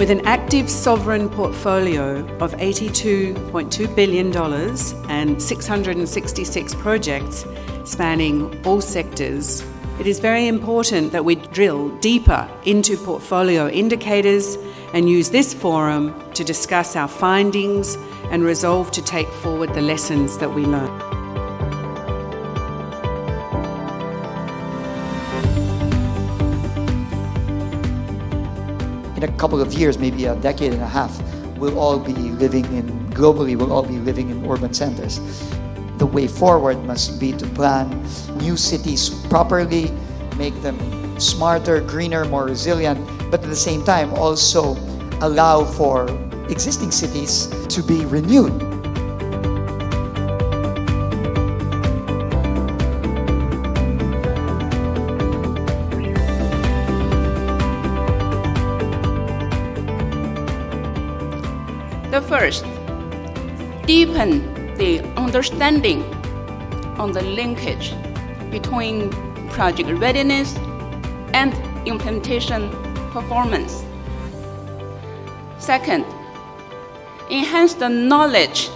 With an active sovereign portfolio of $82.2 billion and 666 projects spanning all sectors, it is very important that we drill deeper into portfolio indicators and use this forum to discuss our findings and resolve to take forward the lessons that we learn. In a couple of years, maybe a decade and a half, we'll all be living in urban centers. The way forward must be to plan new cities properly, make them smarter, greener, more resilient, but at the same time also allow for existing cities to be renewed. The first, deepen the understanding on the linkage between project readiness and implementation performance. Second, enhance the knowledge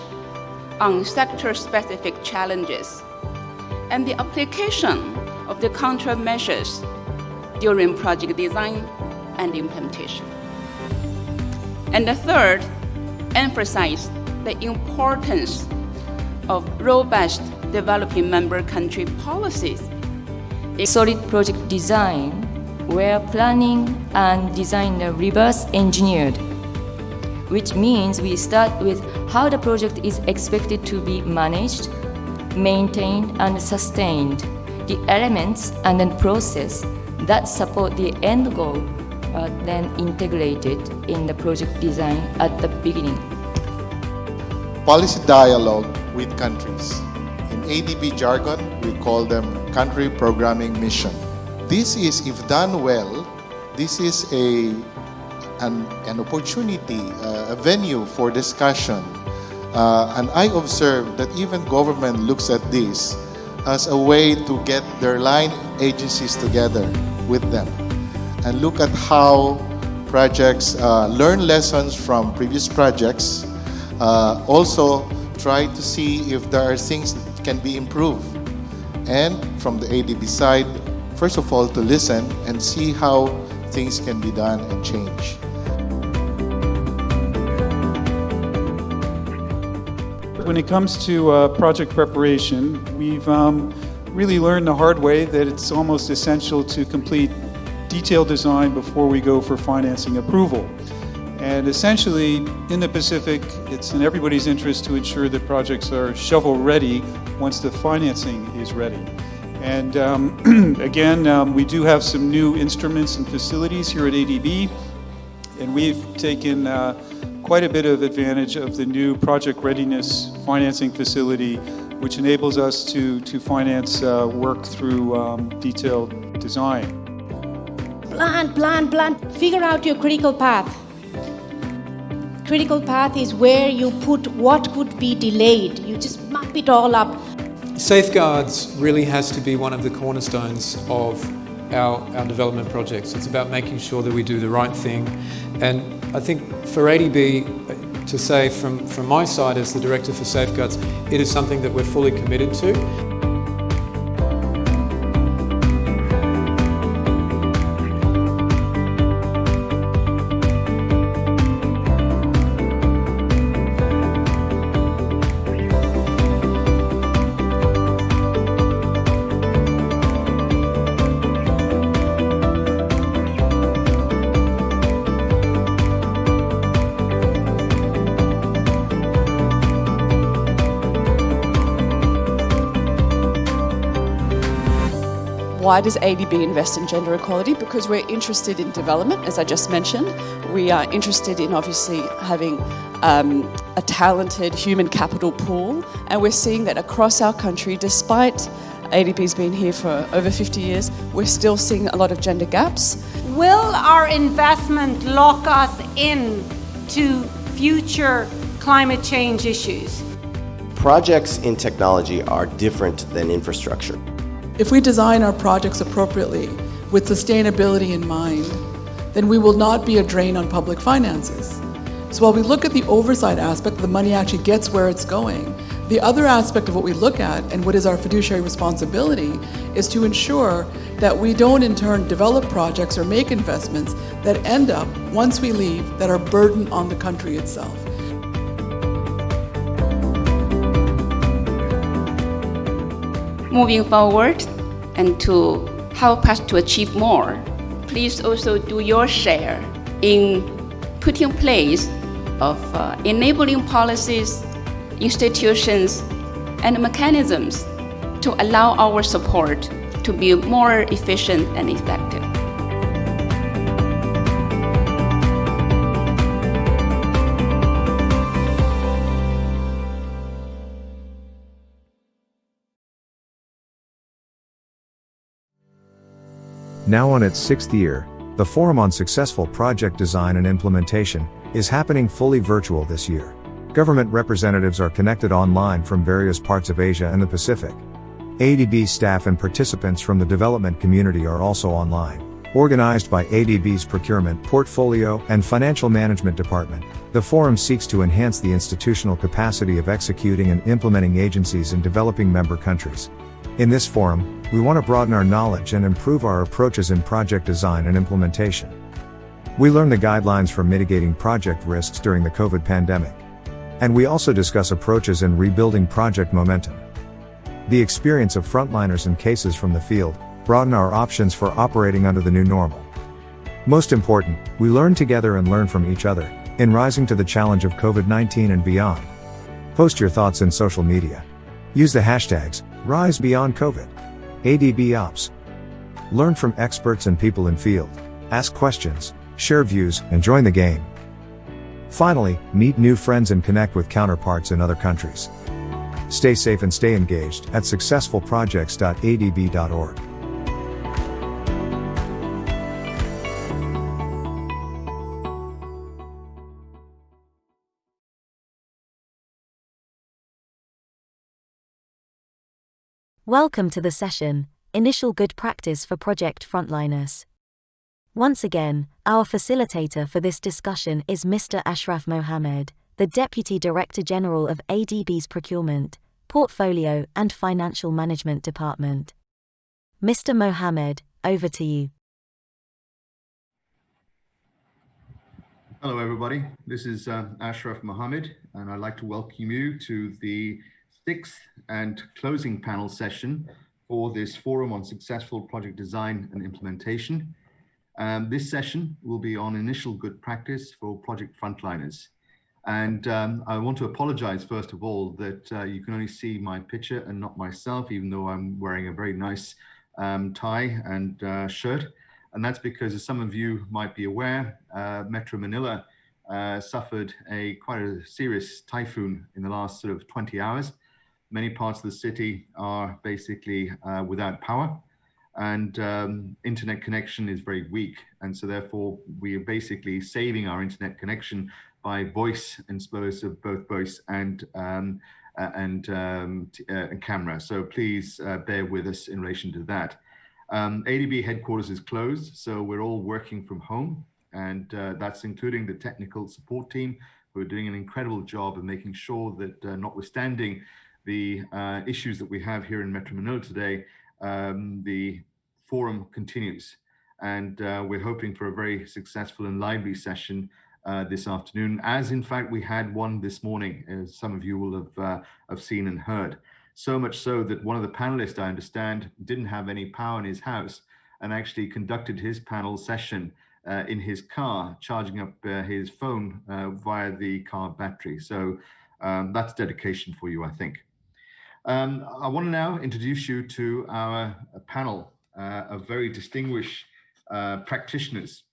on sector-specific challenges and the application of the countermeasures during project design and implementation. And the third, emphasize the importance of robust developing member country policies. A solid project design where planning and design are reverse engineered, which means we start with how the project is expected to be managed, maintained, and sustained, the elements and then process that support the end goal are then integrated in the project design at the beginning. Policy dialogue with countries. In ADB jargon, we call them country programming mission. This is, if done well, this is an opportunity, a venue for discussion. And I observe that even government looks at this as a way to get their line agencies together with them and look at how projects learn lessons from previous projects. Also try to see if there are things that can be improved. And from the ADB side, first of all, to listen and see how things can be done and change. When it comes to project preparation, we've really learned the hard way that it's almost essential to complete detailed design before we go for financing approval. And essentially, in the Pacific, it's in everybody's interest to ensure that projects are shovel-ready once the financing is ready. And again, we do have some new instruments and facilities here at ADB, and we've taken quite a bit of advantage of the new project readiness financing facility, which enables us to finance work through detailed design. Plan. Figure out your critical path. Critical path is where you put what could be delayed. You just map it all up. Safeguards really has to be one of the cornerstones of our development projects. It's about making sure that we do the right thing. And I think for ADB, to say from my side as the Director for Safeguards, it is something that we're fully committed to. Why does ADB invest in gender equality? Because we're interested in development, as I just mentioned. We are interested in obviously having a talented human capital pool, and we're seeing that across our country, despite ADB's been here for over 50 years, we're still seeing a lot of gender gaps. Will our investment lock us in to future climate change issues? Projects in technology are different than infrastructure. If we design our projects appropriately with sustainability in mind, then we will not be a drain on public finances. So while we look at the oversight aspect, the money actually gets where it's going, the other aspect of what we look at and what is our fiduciary responsibility is to ensure that we don't in turn develop projects or make investments that end up, once we leave, that are burden on the country itself. Moving forward and to help us to achieve more, please also do your share in putting in place of enabling policies, institutions, and mechanisms to allow our support to be more efficient and effective. Now on its 6th year, the Forum on Successful Project Design and Implementation is happening fully virtual this year. Government representatives are connected online from various parts of Asia and the Pacific. ADB staff and participants from the development community are also online. Organized by ADB's Procurement, Portfolio, and Financial Management Department, the Forum seeks to enhance the institutional capacity of executing and implementing agencies in developing member countries. In this forum, we want to broaden our knowledge and improve our approaches in project design and implementation. We learn the guidelines for mitigating project risks during the COVID pandemic. And we also discuss approaches in rebuilding project momentum. The experience of frontliners and cases from the field broaden our options for operating under the new normal. Most important, we learn together and learn from each other in rising to the challenge of COVID-19 and beyond. Post your thoughts in social media. Use the hashtags #RiseBeyondCovid, ADBOps. Learn from experts and people in field. Ask questions, share views, and join the game. Finally, meet new friends and connect with counterparts in other countries. Stay safe and stay engaged at successfulprojects.adb.org. Welcome to the session, Initial Good Practice for Project Frontliners. Once again, our facilitator for this discussion is Mr. Ashraf Mohammed, the Deputy Director General of ADB's Procurement, Portfolio and Financial Management Department. Mr. Mohammed, over to you. Hello everybody, this is Ashraf Mohammed, and I'd like to welcome you to the 6th and closing panel session for this Forum on Successful Project Design and Implementation. This session will be on initial good practice for project frontliners. And I want to apologize, first of all, that you can only see my picture and not myself, even though I'm wearing a very nice tie and shirt. And that's because, as some of you might be aware, Metro Manila suffered quite a serious typhoon in the last sort of 20 hours. Many parts of the city are basically without power, and internet connection is very weak. And so therefore, we are basically saving our internet connection by voice in spurs of both voice and camera. So please bear with us in relation to that. ADB headquarters is closed, so we're all working from home, and that's including the technical support team, who are doing an incredible job of making sure that notwithstanding the issues that we have here in Metro Manila today, the forum continues. And we're hoping for a very successful and lively session this afternoon, as in fact we had one this morning, as some of you will have seen and heard. So much so that one of the panelists, I understand, didn't have any power in his house and actually conducted his panel session in his car, charging up his phone via the car battery. So that's dedication for you, I think. I want to now introduce you to our panel of very distinguished practitioners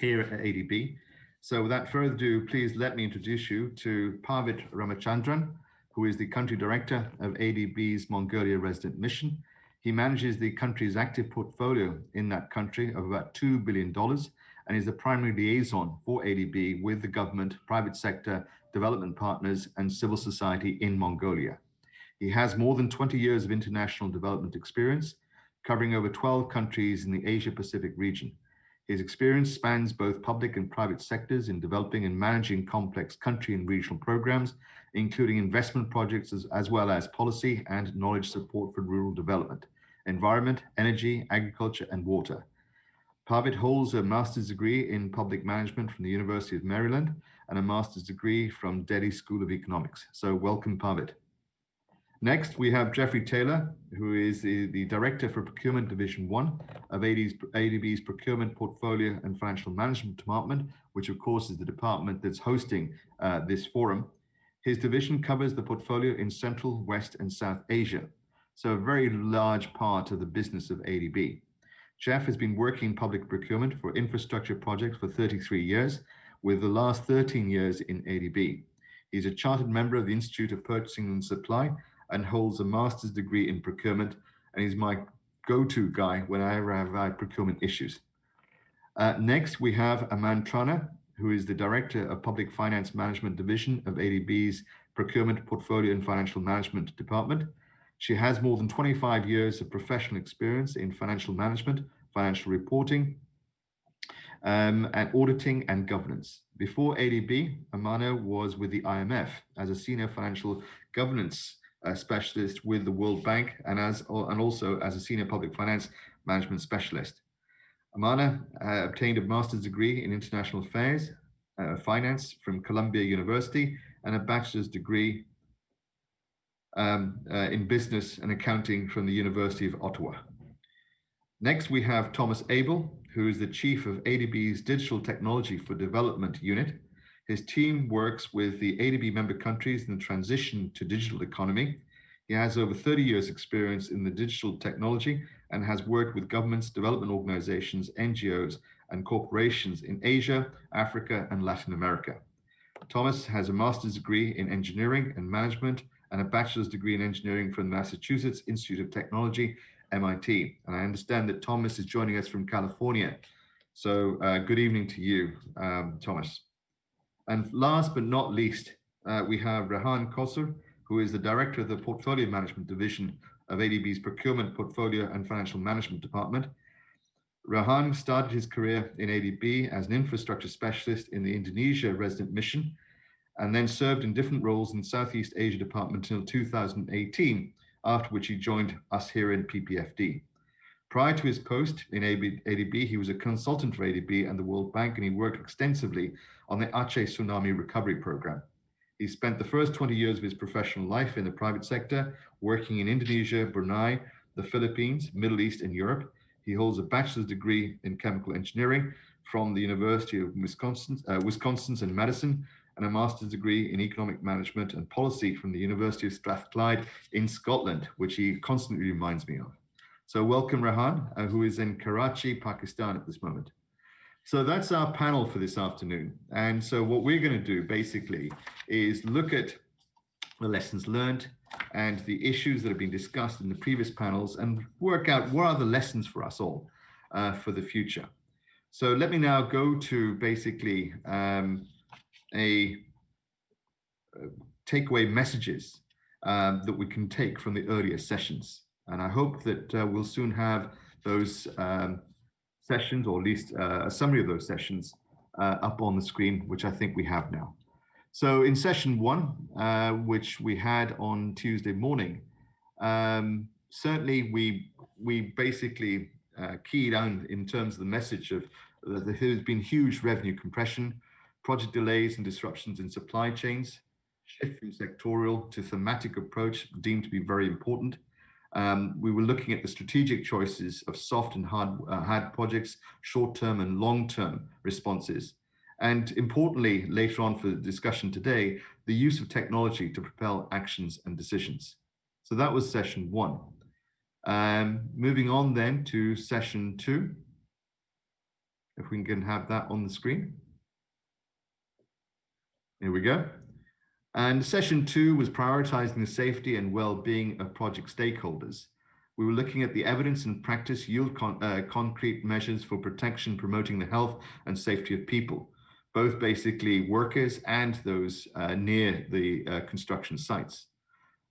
here at ADB. So without further ado, please let me introduce you to Parvit Ramachandran, who is the Country Director of ADB's Mongolia Resident Mission. He manages the country's active portfolio in that country of about $2 billion and is the primary liaison for ADB with the government, private sector, development partners, and civil society in Mongolia. He has more than 20 years of international development experience, covering over 12 countries in the Asia-Pacific region. His experience spans both public and private sectors in developing and managing complex country and regional programs, including investment projects as well as policy and knowledge support for rural development, environment, energy, agriculture, and water. Pavid holds a master's degree in public management from the University of Maryland and a master's degree from Delhi School of Economics. So welcome, Pavid. Next, we have Jeffrey Taylor, who is the Director for Procurement Division 1 of ADB's Procurement Portfolio and Financial Management Department, which of course is the department that's hosting this forum. His division covers the portfolio in Central, West, and South Asia, so a very large part of the business of ADB. Jeff has been working in public procurement for infrastructure projects for 33 years, with the last 13 years in ADB. He's a chartered member of the Institute of Purchasing and Supply and holds a master's degree in procurement, and he's my go-to guy when I ever have procurement issues. Next, we have Aman Trana, who is the Director of Public Finance Management Division of ADB's Procurement Portfolio and Financial Management Department. She has more than 25 years of professional experience in financial management, financial reporting, and auditing and governance. Before ADB, Amana was with the IMF as a senior financial governance specialist with the World Bank and also as a senior public finance management specialist. Amana obtained a master's degree in international affairs, finance from Columbia University, and a bachelor's degree in business and accounting from the University of Ottawa. Next, we have Thomas Abell, who is the chief of ADB's Digital Technology for Development unit. His team works with the ADB member countries in the transition to digital economy. He has over 30 years experience in the digital technology and has worked with governments, development organizations, NGOs, and corporations in Asia, Africa, and Latin America. Thomas has a master's degree in engineering and management and a bachelor's degree in engineering from the Massachusetts Institute of Technology, MIT. And I understand that Thomas is joining us from California. So good evening to you, Thomas. And last but not least, we have Rahan Kosser, who is the Director of the Portfolio Management Division of ADB's Procurement Portfolio and Financial Management Department. Rahan started his career in ADB as an infrastructure specialist in the Indonesia resident mission, and then served in different roles in the Southeast Asia Department until 2018, after which he joined us here in PPFD. Prior to his post in ADB, he was a consultant for ADB and the World Bank, and he worked extensively on the Aceh Tsunami Recovery Program. He spent the first 20 years of his professional life in the private sector, working in Indonesia, Brunei, the Philippines, Middle East, and Europe. He holds a bachelor's degree in chemical engineering from the University of Wisconsin and Madison, and a master's degree in economic management and policy from the University of Strathclyde in Scotland, which he constantly reminds me of. So welcome, Rahan, who is in Karachi, Pakistan at this moment. So that's our panel for this afternoon. And so what we're going to do basically is look at the lessons learned and the issues that have been discussed in the previous panels and work out what are the lessons for us all for the future. So let me now go to basically takeaway messages that we can take from the earlier sessions. And I hope that we'll soon have those sessions, or at least a summary of those sessions up on the screen, which I think we have now. So in session one, which we had on Tuesday morning, certainly we basically keyed on in terms of the message of there has been huge revenue compression, project delays and disruptions in supply chains, shift from sectorial to thematic approach deemed to be very important. We were looking at the strategic choices of soft and hard projects, short-term and long-term responses. And importantly, later on for the discussion today, the use of technology to propel actions and decisions. So that was session one. Moving on then to session two, if we can have that on the screen. Here we go. And session two was prioritizing the safety and well-being of project stakeholders. We were looking at the evidence and practice yield concrete measures for protection, promoting the health and safety of people, both basically workers and those near the construction sites.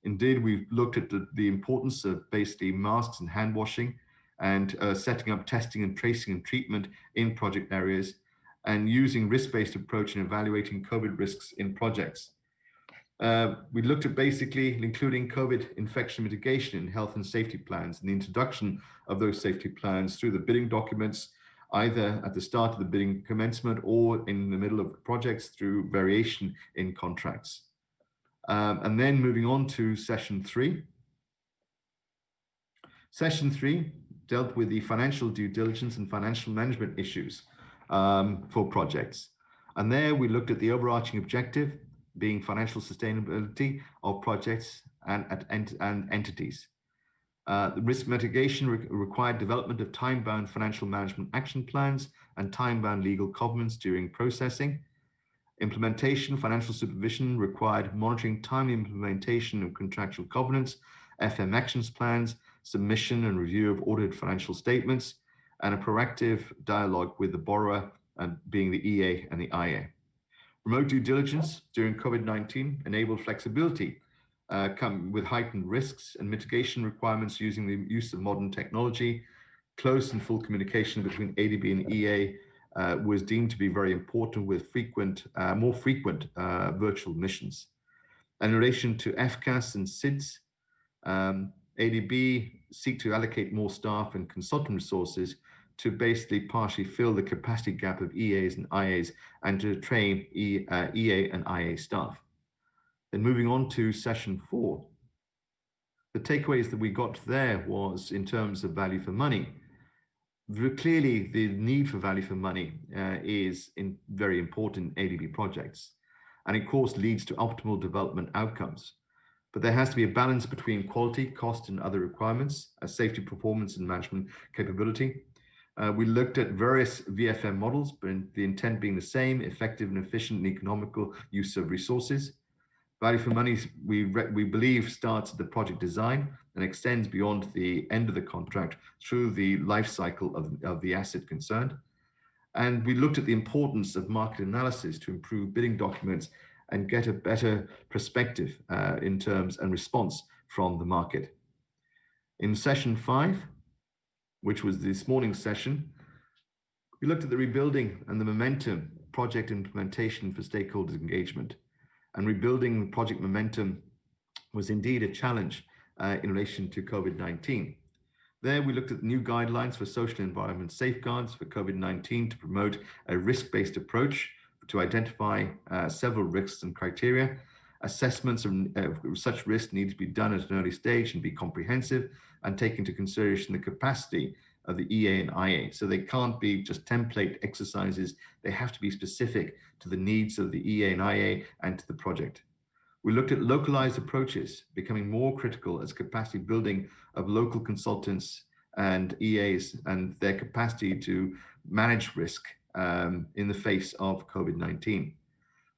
Indeed, we've looked at the importance of basically masks and hand washing and setting up testing and tracing and treatment in project areas, and using risk-based approach in evaluating COVID risks in projects. We looked at basically including COVID infection mitigation in health and safety plans and the introduction of those safety plans through the bidding documents, either at the start of the bidding commencement or in the middle of projects through variation in contracts. And then moving on to session 3. Session 3 dealt with the financial due diligence and financial management issues for projects. And there we looked at the overarching objective being financial sustainability of projects and entities. The risk mitigation required development of time-bound financial management action plans and time-bound legal covenants during processing. Implementation, financial supervision required monitoring timely implementation of contractual covenants, FM actions plans, submission and review of audited financial statements, and a proactive dialogue with the borrower, and being the EA and the IA. Remote due diligence during COVID-19 enabled flexibility come with heightened risks and mitigation requirements using the use of modern technology. Close and full communication between ADB and EA was deemed to be very important with more frequent virtual missions. And in relation to FCAS and SIDS, ADB seek to allocate more staff and consultant resources to basically partially fill the capacity gap of EAs and IAs and to train EA and IA staff. Then moving on to session 4, the takeaways that we got there was in terms of value for money. Clearly, the need for value for money is very important in ADB projects, and of course leads to optimal development outcomes. But there has to be a balance between quality, cost, and other requirements, safety, performance, and management capability. We looked at various VFM models, but the intent being the same: effective and efficient and economical use of resources. Value for money, we believe, starts at the project design and extends beyond the end of the contract through the life cycle of the asset concerned. And we looked at the importance of market analysis to improve bidding documents and get a better perspective in terms and response from the market. In session 5, which was this morning's session, we looked at the rebuilding and the momentum project implementation for stakeholders engagement. And rebuilding project momentum was indeed a challenge in relation to COVID-19. There we looked at new guidelines for social and environment safeguards for COVID-19 to promote a risk-based approach to identify several risks and criteria. Assessments of such risks need to be done at an early stage and be comprehensive and take into consideration the capacity of the EA and IA. So they can't be just template exercises. They have to be specific to the needs of the EA and IA and to the project. We looked at localized approaches becoming more critical as capacity building of local consultants and EAs and their capacity to manage risk in the face of COVID-19.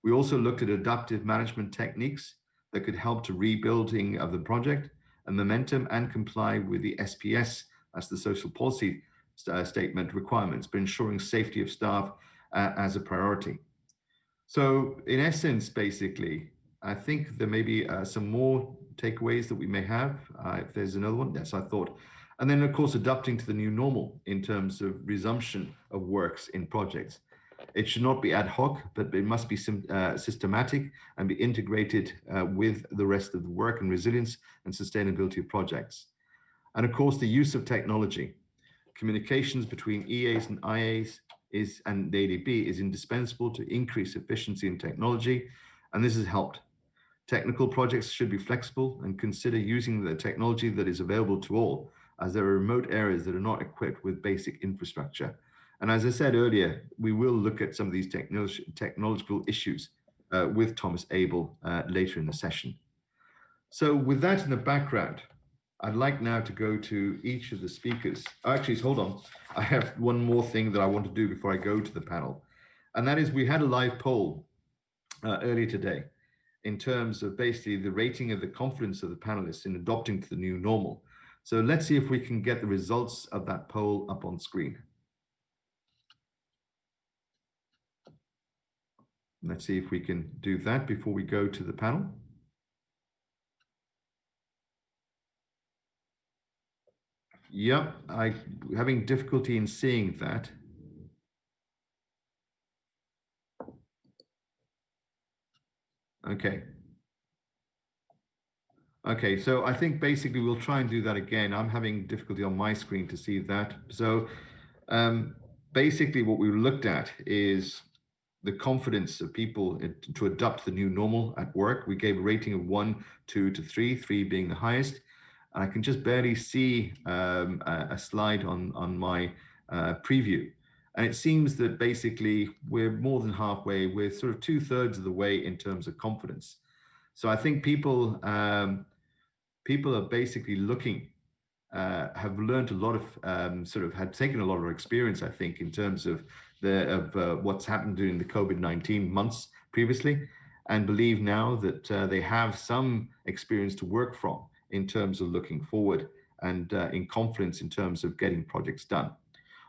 We also looked at adaptive management techniques that could help to rebuilding of the project and momentum and comply with the SPS, as the social policy statement requirements, but ensuring safety of staff as a priority. So in essence, basically, I think there may be some more takeaways that we may have. If there's another one, yes, I thought. And then, of course, adapting to the new normal in terms of resumption of works in projects. It should not be ad hoc, but it must be systematic and be integrated with the rest of the work and resilience and sustainability of projects. And of course, the use of technology. Communications between EAs and IAs and ADB is indispensable to increase efficiency in technology, and this has helped. Technical projects should be flexible and consider using the technology that is available to all, as there are remote areas that are not equipped with basic infrastructure. And as I said earlier, we will look at some of these technological issues with Thomas Abell later in the session. So with that in the background, I'd like now to go to each of the speakers. Actually, hold on. I have one more thing that I want to do before I go to the panel. And that is we had a live poll earlier today in terms of basically the rating of the confidence of the panelists in adopting to the new normal. So let's see if we can get the results of that poll up on screen. Let's see if we can do that before we go to the panel. Yep, I'm having difficulty in seeing that. Okay. Okay, so I think basically we'll try and do that again. I'm having difficulty on my screen to see that. So basically what we looked at is the confidence of people to adopt the new normal at work. We gave a rating of 1, 2 to 3, 3 being the highest. And I can just barely see a slide on my preview. And it seems that basically we're more than halfway. We're sort of 2/3 of the way in terms of confidence. So I think people are basically looking, have learned a lot of, sort of had taken a lot of experience, I think, in terms of what's happened during the COVID-19 months previously, and believe now that they have some experience to work from in terms of looking forward and in confidence in terms of getting projects done.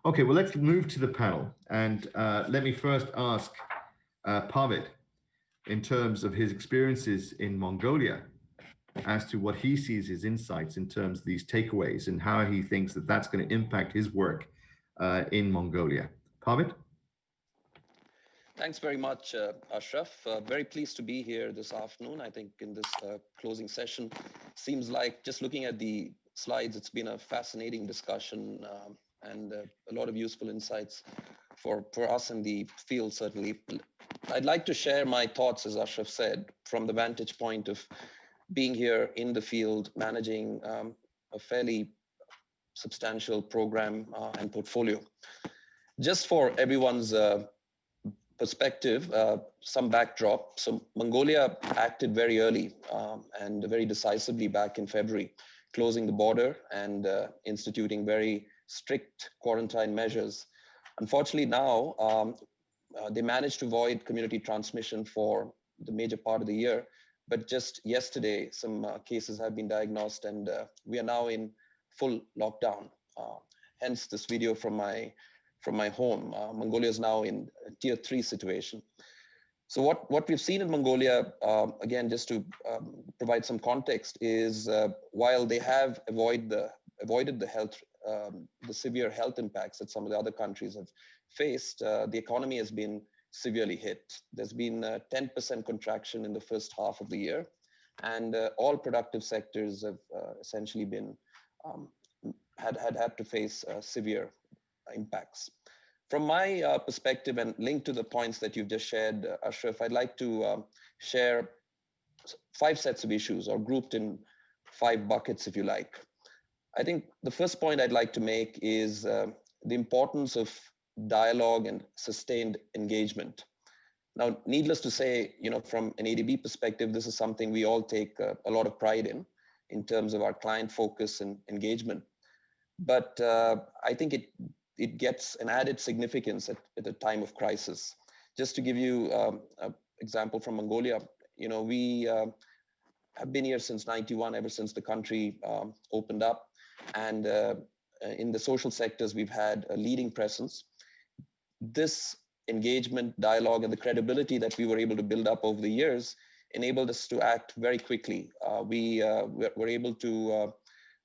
Okay, well, let's move to the panel. And let me first ask Pavid, in terms of his experiences in Mongolia, as to what he sees his insights in terms of these takeaways and how he thinks that that's going to impact his work in Mongolia. Pavid? Thanks very much, Ashraf. Very pleased to be here this afternoon. I think in this closing session, seems like just looking at the slides, it's been a fascinating discussion and a lot of useful insights for us in the field, certainly. I'd like to share my thoughts, as Ashraf said, from the vantage point of being here in the field, managing a fairly substantial program and portfolio. Just for everyone's perspective, some backdrop. So Mongolia acted very early and very decisively back in February, closing the border and instituting very strict quarantine measures. Unfortunately now, they managed to avoid community transmission for the major part of the year. But just yesterday, some cases have been diagnosed and we are now in full lockdown. Hence this video from my home. Mongolia is now in a tier 3 situation. So what we've seen in Mongolia, again, just to provide some context, is while they have avoided the severe health impacts that some of the other countries have faced, the economy has been severely hit. There's been a 10% contraction in the first half of the year, and all productive sectors have essentially been had to face severe impacts. From my perspective and linked to the points that you've just shared, Ashraf, I'd like to share 5 sets of issues, or grouped in 5 buckets, if you like. I think the first point I'd like to make is the importance of dialogue and sustained engagement. Now, needless to say, from an ADB perspective, this is something we all take a lot of pride in terms of our client focus and engagement. But I think it gets an added significance at a time of crisis. Just to give you an example from Mongolia, we have been here since '91, ever since the country opened up. And in the social sectors, we've had a leading presence. This engagement, dialogue, and the credibility that we were able to build up over the years enabled us to act very quickly. We were able to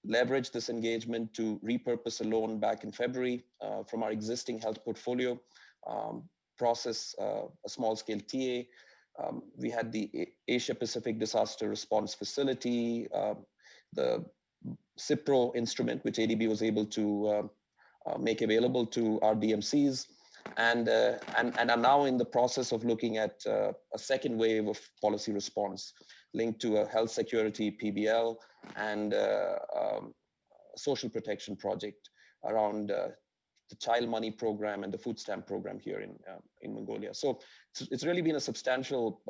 leverage this engagement to repurpose a loan back in February from our existing health portfolio, process a small-scale TA. We had the Asia Pacific Disaster Response Facility, the CIPRO instrument, which ADB was able to make available to our DMCs, and are now in the process of looking at a second wave of policy response linked to a health security PBL and a social protection project around the child money program and the food stamp program here in Mongolia. So it's really been a substantial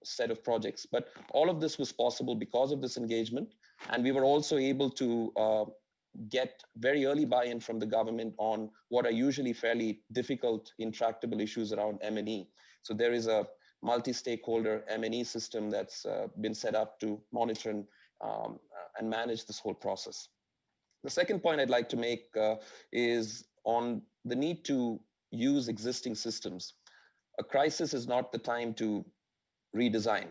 set of projects, but all of this was possible because of this engagement. And we were also able to get very early buy-in from the government on what are usually fairly difficult, intractable issues around M&E. So there is a multi-stakeholder M&E system that's been set up to monitor and manage this whole process. The second point I'd like to make is on the need to use existing systems. A crisis is not the time to redesign.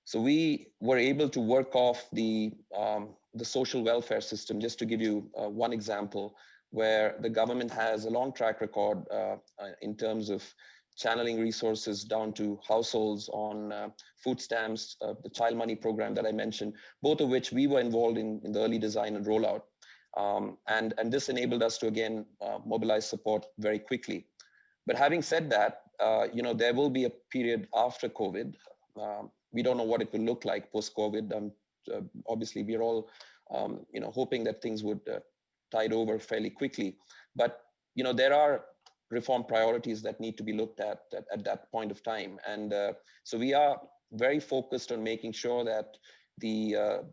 So we were able to work off the social welfare system, just to give you one example, where the government has a long track record in terms of channeling resources down to households on food stamps, the child money program that I mentioned, both of which we were involved in the early design and rollout. And this enabled us to, again, mobilize support very quickly. But having said that, there will be a period after COVID. We don't know what it will look like post-COVID. Obviously, we're all, hoping that things would tide over fairly quickly. But, there are reform priorities that need to be looked at that point of time. And so we are very focused on making sure that the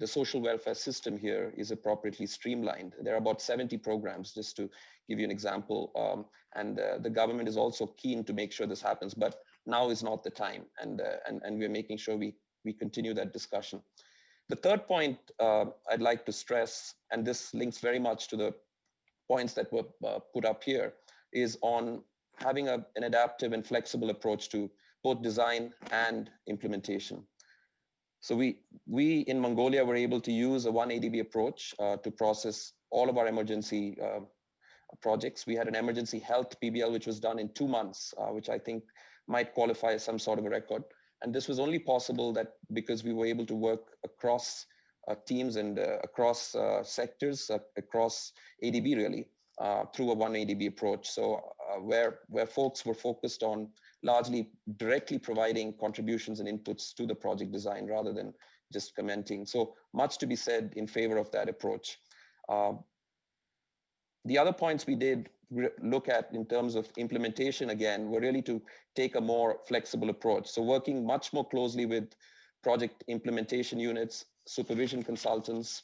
social welfare system here is appropriately streamlined. There are about 70 programs, just to give you an example. And the government is also keen to make sure this happens, but now is not the time. And we're making sure we continue that discussion. The third point I'd like to stress, and this links very much to the points that were put up here, is on having an adaptive and flexible approach to both design and implementation. So we in Mongolia were able to use a 1ADB approach to process all of our emergency projects. We had an emergency health PBL, which was done in 2 months, which I think might qualify as some sort of a record. And this was only possible that because we were able to work across teams and across sectors, across ADB really, through a 1ADB approach. So where folks were focused on largely directly providing contributions and inputs to the project design rather than just commenting. So much to be said in favor of that approach. The other points we did look at in terms of implementation, again, were really to take a more flexible approach. So working much more closely with project implementation units, supervision consultants,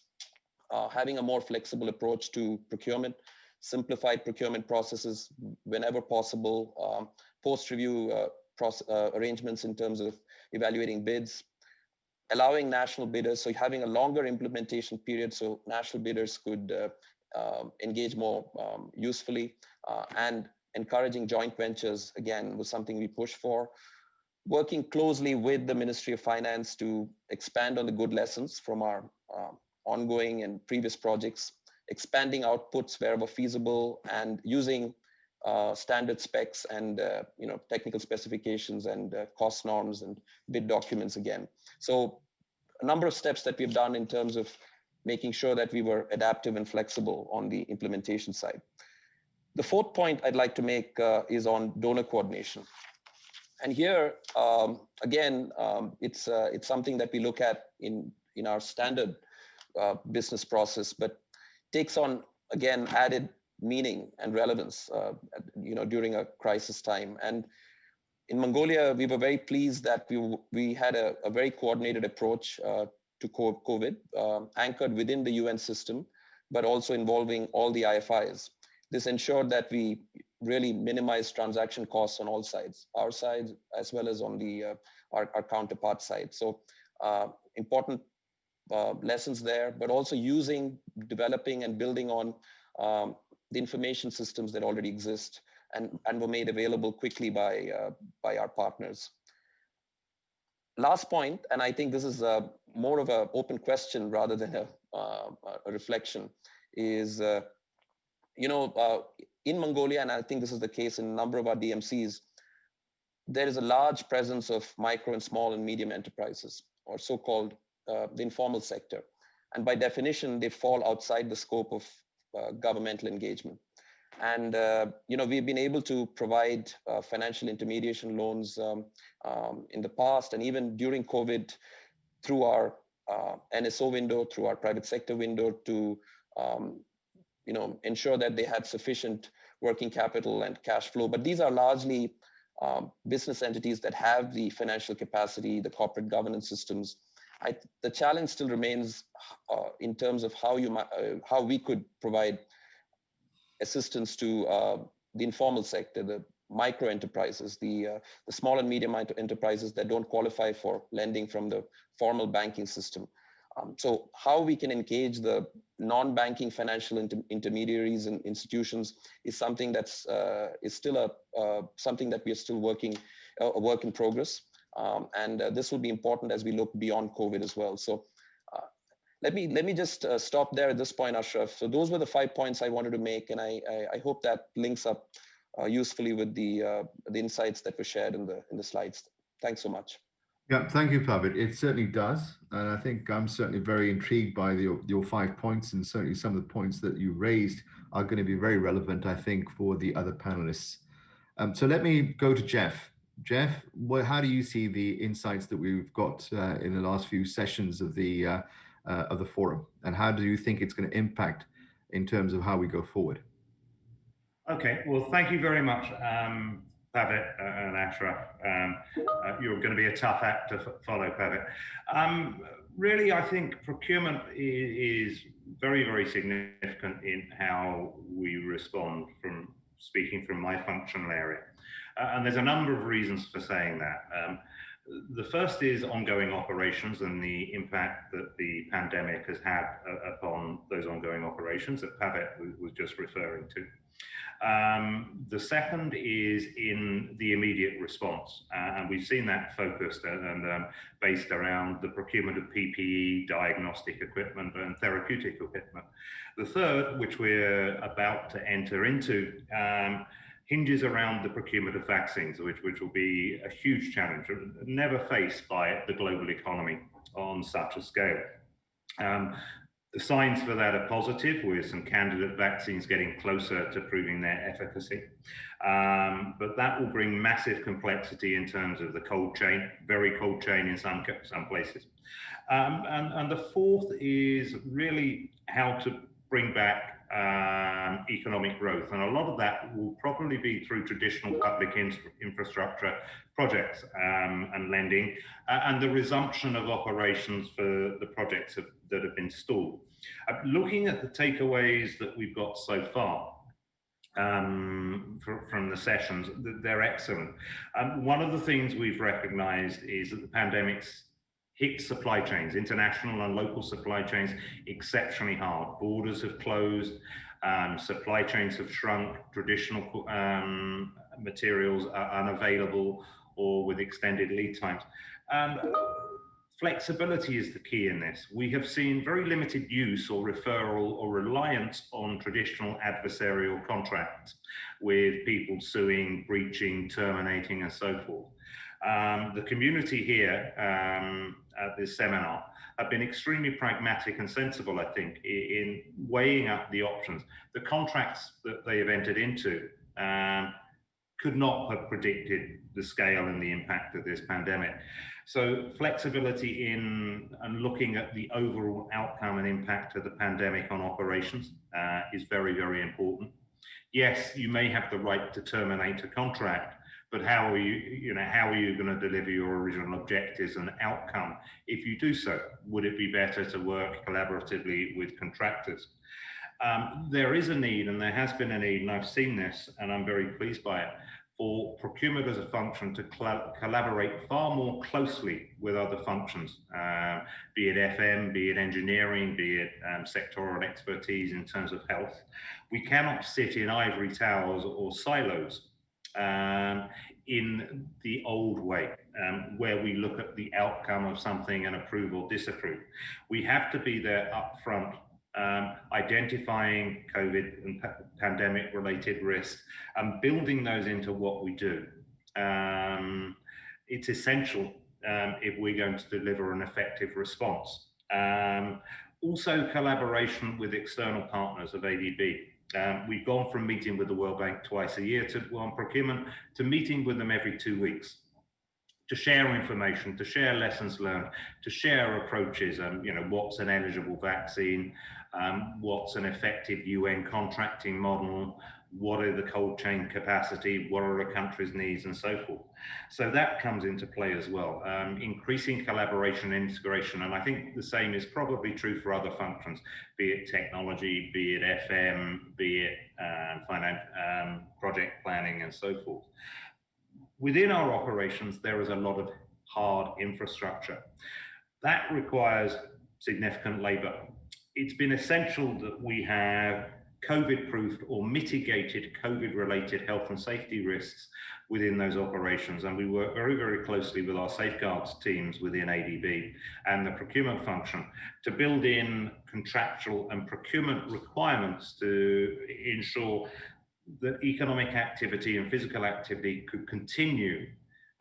having a more flexible approach to procurement, simplified procurement processes whenever possible, post-review arrangements in terms of evaluating bids, allowing national bidders, so having a longer implementation period so national bidders could engage more usefully, and encouraging joint ventures, again, was something we pushed for. Working closely with the Ministry of Finance to expand on the good lessons from our ongoing and previous projects, expanding outputs wherever feasible, and using standard specs and technical specifications and cost norms and bid documents again. So a number of steps that we've done in terms of making sure that we were adaptive and flexible on the implementation side. The fourth point I'd like to make is on donor coordination. And here, again, it's something that we look at in our standard business process, but takes on, again, added meaning and relevance, during a crisis time. And in Mongolia, we were very pleased that we had a very coordinated approach to COVID, anchored within the UN system, but also involving all the IFIs. This ensured that we really minimize transaction costs on all sides, our side as well as on the our counterpart side. So important lessons there, but also developing and building on the information systems that already exist and were made available quickly by our partners. Last point, and I think this is more of an open question rather than a reflection, is in Mongolia, and I think this is the case in a number of our DMCs, there is a large presence of micro and small and medium enterprises, or so-called the informal sector. And by definition, they fall outside the scope of governmental engagement. And we've been able to provide financial intermediation loans in the past, and even during COVID, through our NSO window, through our private sector window, to ensure that they had sufficient working capital and cash flow. But these are largely business entities that have the financial capacity, the corporate governance systems. The challenge still remains in terms of how we could provide assistance to the informal sector, the micro enterprises, the small and medium enterprises that don't qualify for lending from the formal banking system. So how we can engage the non-banking financial intermediaries and institutions is something that's is still something that we are still a work in progress. And this will be important as we look beyond COVID as well. So let me just stop there at this point, Ashraf. So those were the 5 points I wanted to make, and I hope that links up usefully with the insights that were shared in the slides. Thanks so much. Yeah, thank you, Pavid. It certainly does. And I think I'm certainly very intrigued by your 5 points, and certainly some of the points that you raised are going to be very relevant, I think, for the other panelists. So let me go to Jeff. Jeff, how do you see the insights that we've got in the last few sessions of the forum, and how do you think it's going to impact in terms of how we go forward? Okay, well, thank you very much, Pavid and Ashraf. You're going to be a tough act to follow, Pavid. Really, I think procurement is very, very significant in how we respond, from speaking from my functional area. And there's a number of reasons for saying that. The first is ongoing operations and the impact that the pandemic has had upon those ongoing operations that Pavid was just referring to. The second is in the immediate response, and we've seen that focused and based around the procurement of PPE, diagnostic equipment, and therapeutic equipment. The third, which we're about to enter into, hinges around the procurement of vaccines, which will be a huge challenge, never faced by the global economy on such a scale. The signs for that are positive, with some candidate vaccines getting closer to proving their efficacy. But that will bring massive complexity in terms of the cold chain, very cold chain in some places. And the fourth is really how to bring back economic growth. And a lot of that will probably be through traditional public infrastructure projects and lending, and the resumption of operations for the projects that have been stalled. Looking at the takeaways that we've got so far from the sessions, they're excellent. One of the things we've recognized is that the pandemic's hit supply chains, international and local supply chains, exceptionally hard. Borders have closed, supply chains have shrunk, traditional materials are unavailable or with extended lead times. Flexibility is the key in this. We have seen very limited use or referral or reliance on traditional adversarial contracts with people suing, breaching, terminating, and so forth. The community here at this seminar have been extremely pragmatic and sensible, I think, in weighing up the options. The contracts that they have entered into could not have predicted the scale and the impact of this pandemic. So flexibility in and looking at the overall outcome and impact of the pandemic on operations is very, very important. Yes, you may have the right to terminate a contract, but how are you going to deliver your original objectives and outcome if you do so? Would it be better to work collaboratively with contractors? There is a need, and there has been a need, and I've seen this, and I'm very pleased by it, for procurement as a function to collaborate far more closely with other functions, be it FM, be it engineering, be it sectoral expertise in terms of health. We cannot sit in ivory towers or silos in the old way, where we look at the outcome of something and approve or disapprove. We have to be there up front, identifying COVID and pandemic related risks and building those into what we do. It's essential if we're going to deliver an effective response. Also, collaboration with external partners of ADB. We've gone from meeting with the World Bank twice a year on procurement to meeting with them every 2 weeks to share information, to share lessons learned, to share approaches. What's an eligible vaccine? What's an effective UN contracting model? What are the cold chain capacity? What are a country's needs, and so forth? So that comes into play as well. Increasing collaboration and integration, and I think the same is probably true for other functions, be it technology, be it FM, be it finance, project planning, and so forth. Within our operations, there is a lot of hard infrastructure. That requires significant labor. It's been essential that we have COVID-proofed or mitigated COVID-related health and safety risks within those operations. And we work very, very closely with our safeguards teams within ADB and the procurement function to build in contractual and procurement requirements to ensure that economic activity and physical activity could continue,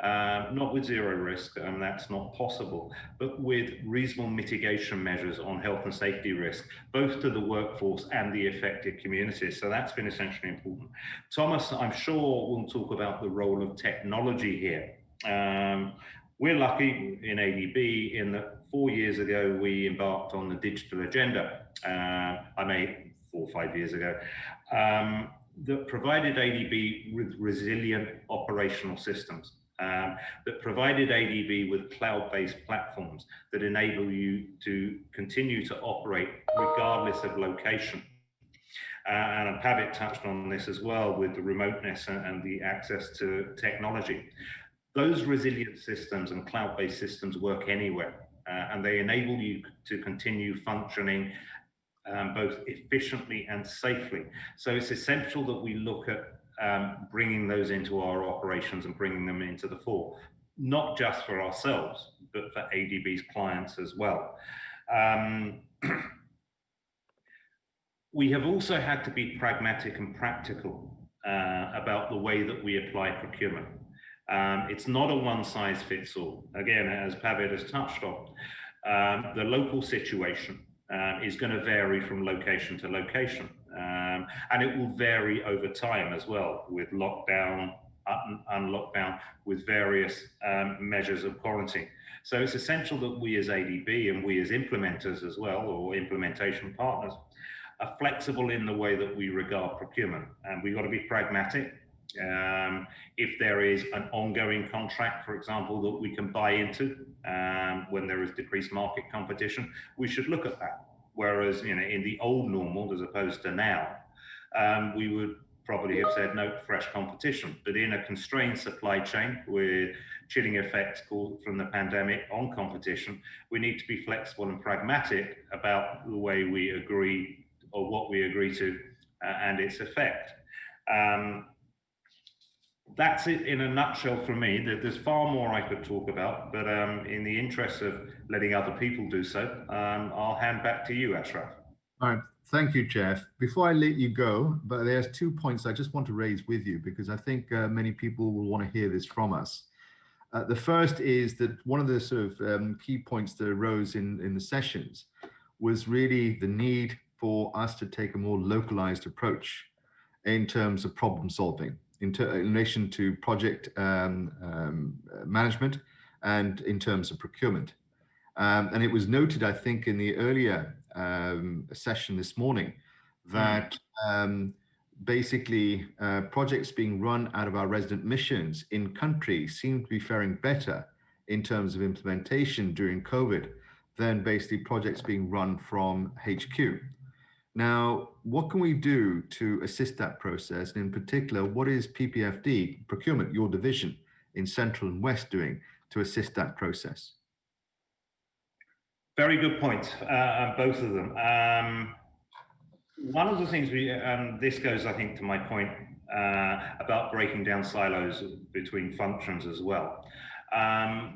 not with zero risk, and that's not possible, but with reasonable mitigation measures on health and safety risk, both to the workforce and the affected communities. So that's been essentially important. Thomas, I'm sure will talk about the role of technology here. We're lucky in ADB in that 4 years ago, we embarked on the digital agenda. 4 or 5 years ago, that provided ADB with resilient operational systems. That provided ADB with cloud-based platforms that enable you to continue to operate regardless of location. And Pavitt touched on this as well with the remoteness and the access to technology. Those resilient systems and cloud-based systems work anywhere, and they enable you to continue functioning both efficiently and safely. So it's essential that we look at bringing those into our operations and bringing them into the fore, not just for ourselves, but for ADB's clients as well. We have also had to be pragmatic and practical about the way that we apply procurement. It's not a one-size-fits-all. Again, as Pavitt has touched on, the local situation is going to vary from location to location. And it will vary over time as well, with lockdown, unlockdown, with various measures of quarantine. So it's essential that we as ADB and we as implementers as well, or implementation partners, are flexible in the way that we regard procurement. And we've got to be pragmatic. If there is an ongoing contract, for example, that we can buy into when there is decreased market competition, we should look at that. Whereas, in the old normal, as opposed to now, we would probably have said no fresh competition. But in a constrained supply chain with chilling effects from the pandemic on competition, we need to be flexible and pragmatic about the way we agree or what we agree to and its effect. That's it in a nutshell from me. There's far more I could talk about, but in the interest of letting other people do so, I'll hand back to you, Ashraf. All right, thank you, Jeff. Before I let you go, but there's 2 points I just want to raise with you, because I think many people will want to hear this from us. The first is that one of the sort of key points that arose in the sessions was really the need for us to take a more localized approach in terms of problem solving, in relation to project management and in terms of procurement. And it was noted, I think, in the earlier session this morning that basically projects being run out of our resident missions in country seem to be faring better in terms of implementation during COVID than basically projects being run from HQ. Now, what can we do to assist that process? And in particular, what is PPFD, Procurement, your division in Central and West, doing to assist that process? Very good points, both of them. One of the things this goes, I think, to my point about breaking down silos between functions as well.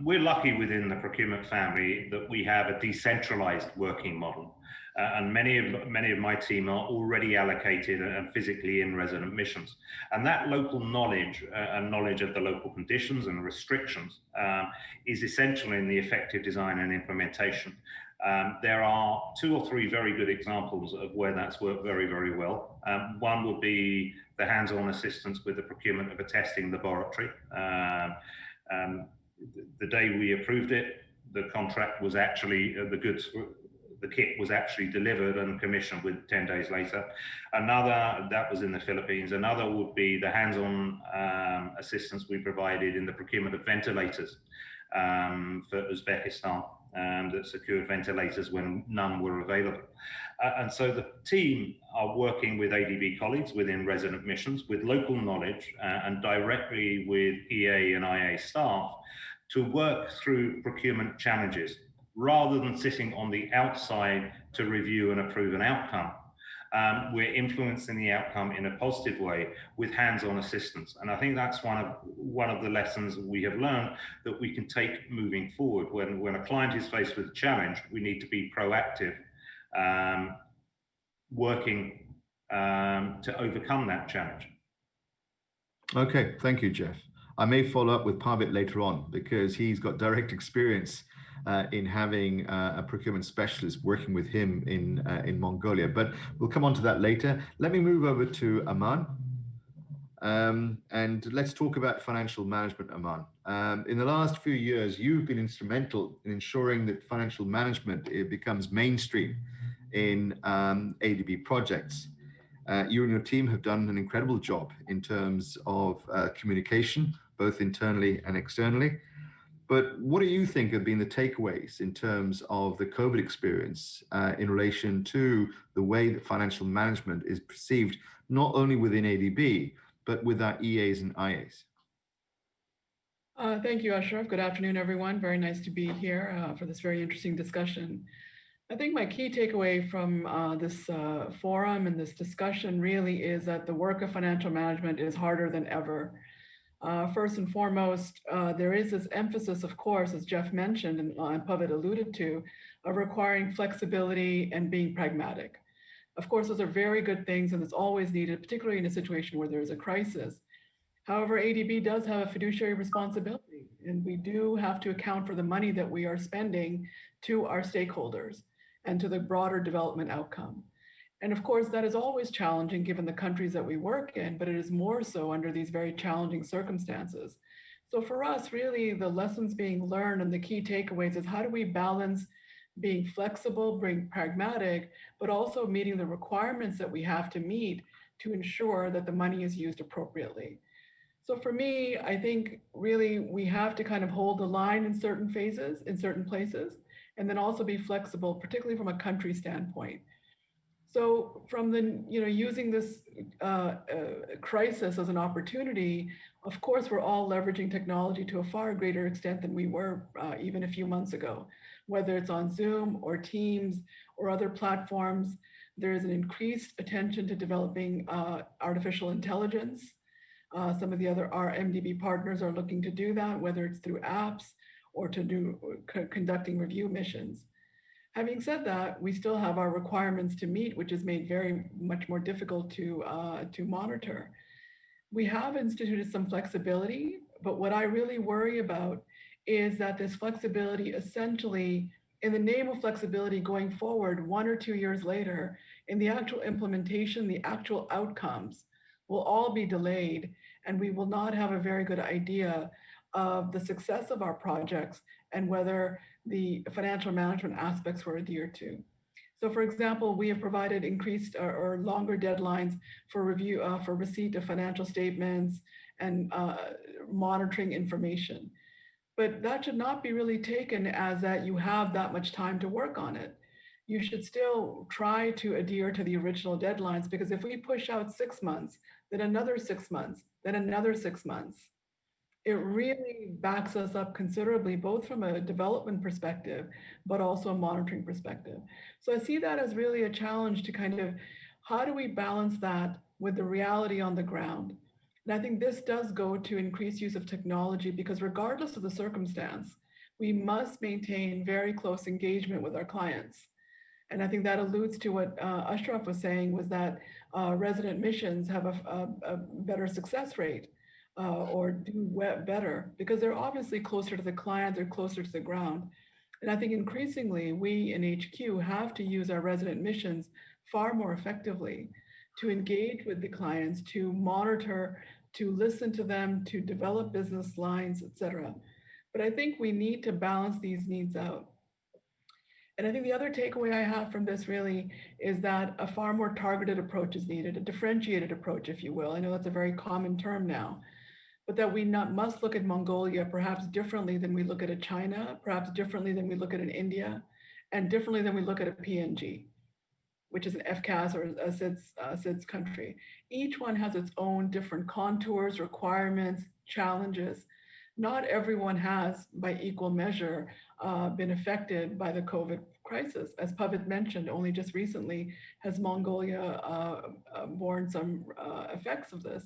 We're lucky within the procurement family that we have a decentralized working model. And many of my team are already allocated and physically in resident missions. And that local knowledge and knowledge of the local conditions and restrictions is essential in the effective design and implementation. There are 2 or 3 very good examples of where that's worked very, very well. One would be the hands-on assistance with the procurement of a testing laboratory. The day we approved it, the contract was actually, the kit was actually delivered and commissioned with 10 days later. Another, that was in the Philippines. Another would be the hands-on assistance we provided in the procurement of ventilators for Uzbekistan, that secured ventilators when none were available. And so the team are working with ADB colleagues within resident missions with local knowledge and directly with EA and IA staff to work through procurement challenges, rather than sitting on the outside to review and approve an outcome. we're influencing the outcome in a positive way with hands-on assistance. And I think that's one of the lessons we have learned that we can take moving forward. When a client is faced with a challenge, we need to be proactive, working to overcome that challenge. Okay, thank you, Jeff. I may follow up with Pavit later on because he's got direct experience in having a procurement specialist working with him in Mongolia, but we'll come on to that later. Let me move over to Aman. And let's talk about financial management, Aman. In the last few years, you've been instrumental in ensuring that financial management becomes mainstream in ADB projects. You and your team have done an incredible job in terms of communication, both internally and externally. But what do you think have been the takeaways in terms of the COVID experience in relation to the way that financial management is perceived, not only within ADB, but with our EAs and IAs? Thank you, Ashraf. Good afternoon, everyone. Very nice to be here for this very interesting discussion. I think my key takeaway from this forum and this discussion really is that the work of financial management is harder than ever. First and foremost, there is this emphasis, of course, as Jeff mentioned and Pavit alluded to, of requiring flexibility and being pragmatic. Of course, those are very good things and it's always needed, particularly in a situation where there is a crisis. However, ADB does have a fiduciary responsibility and we do have to account for the money that we are spending to our stakeholders and to the broader development outcome. And of course, that is always challenging given the countries that we work in, but it is more so under these very challenging circumstances. So for us, really, the lessons being learned and the key takeaways is how do we balance being flexible, being pragmatic, but also meeting the requirements that we have to meet to ensure that the money is used appropriately. So for me, I think really we have to kind of hold the line in certain phases, in certain places, and then also be flexible, particularly from a country standpoint. So from the, using this crisis as an opportunity, of course, we're all leveraging technology to a far greater extent than we were even a few months ago, whether it's on Zoom or Teams or other platforms. There is an increased attention to developing artificial intelligence. Some of the other RMDB partners are looking to do that, whether it's through apps or to do conducting review missions. Having said that, we still have our requirements to meet, which is made very much more difficult to monitor. We have instituted some flexibility, but what I really worry about is that this flexibility essentially, in the name of flexibility going forward 1 or 2 years later, in the actual implementation, the actual outcomes will all be delayed, and we will not have a very good idea of the success of our projects and whether the financial management aspects were adhered to. So for example, we have provided increased or longer deadlines for review, for receipt of financial statements and monitoring information. But that should not be really taken as that you have that much time to work on it. You should still try to adhere to the original deadlines, because if we push out 6 months, then another 6 months, then another 6 months, it really backs us up considerably, both from a development perspective, but also a monitoring perspective. So I see that as really a challenge to kind of, how do we balance that with the reality on the ground? And I think this does go to increased use of technology, because regardless of the circumstance, we must maintain very close engagement with our clients. And I think that alludes to what Ashraf was saying, was that resident missions have a better success rate. Or do better because they're obviously closer to the client, they're closer to the ground. And I think increasingly we in HQ have to use our resident missions far more effectively to engage with the clients, to monitor, to listen to them, to develop business lines, etc. But I think we need to balance these needs out. And I think the other takeaway I have from this really is that a far more targeted approach is needed, a differentiated approach, if you will. I know that's a very common term now. But that we must look at Mongolia perhaps differently than we look at a China, perhaps differently than we look at an India, and differently than we look at a PNG, which is an FCAS or a SIDS country. Each one has its own different contours, requirements, challenges. Not everyone has, by equal measure, been affected by the COVID crisis. As Pavan mentioned, only just recently has Mongolia borne some effects of this.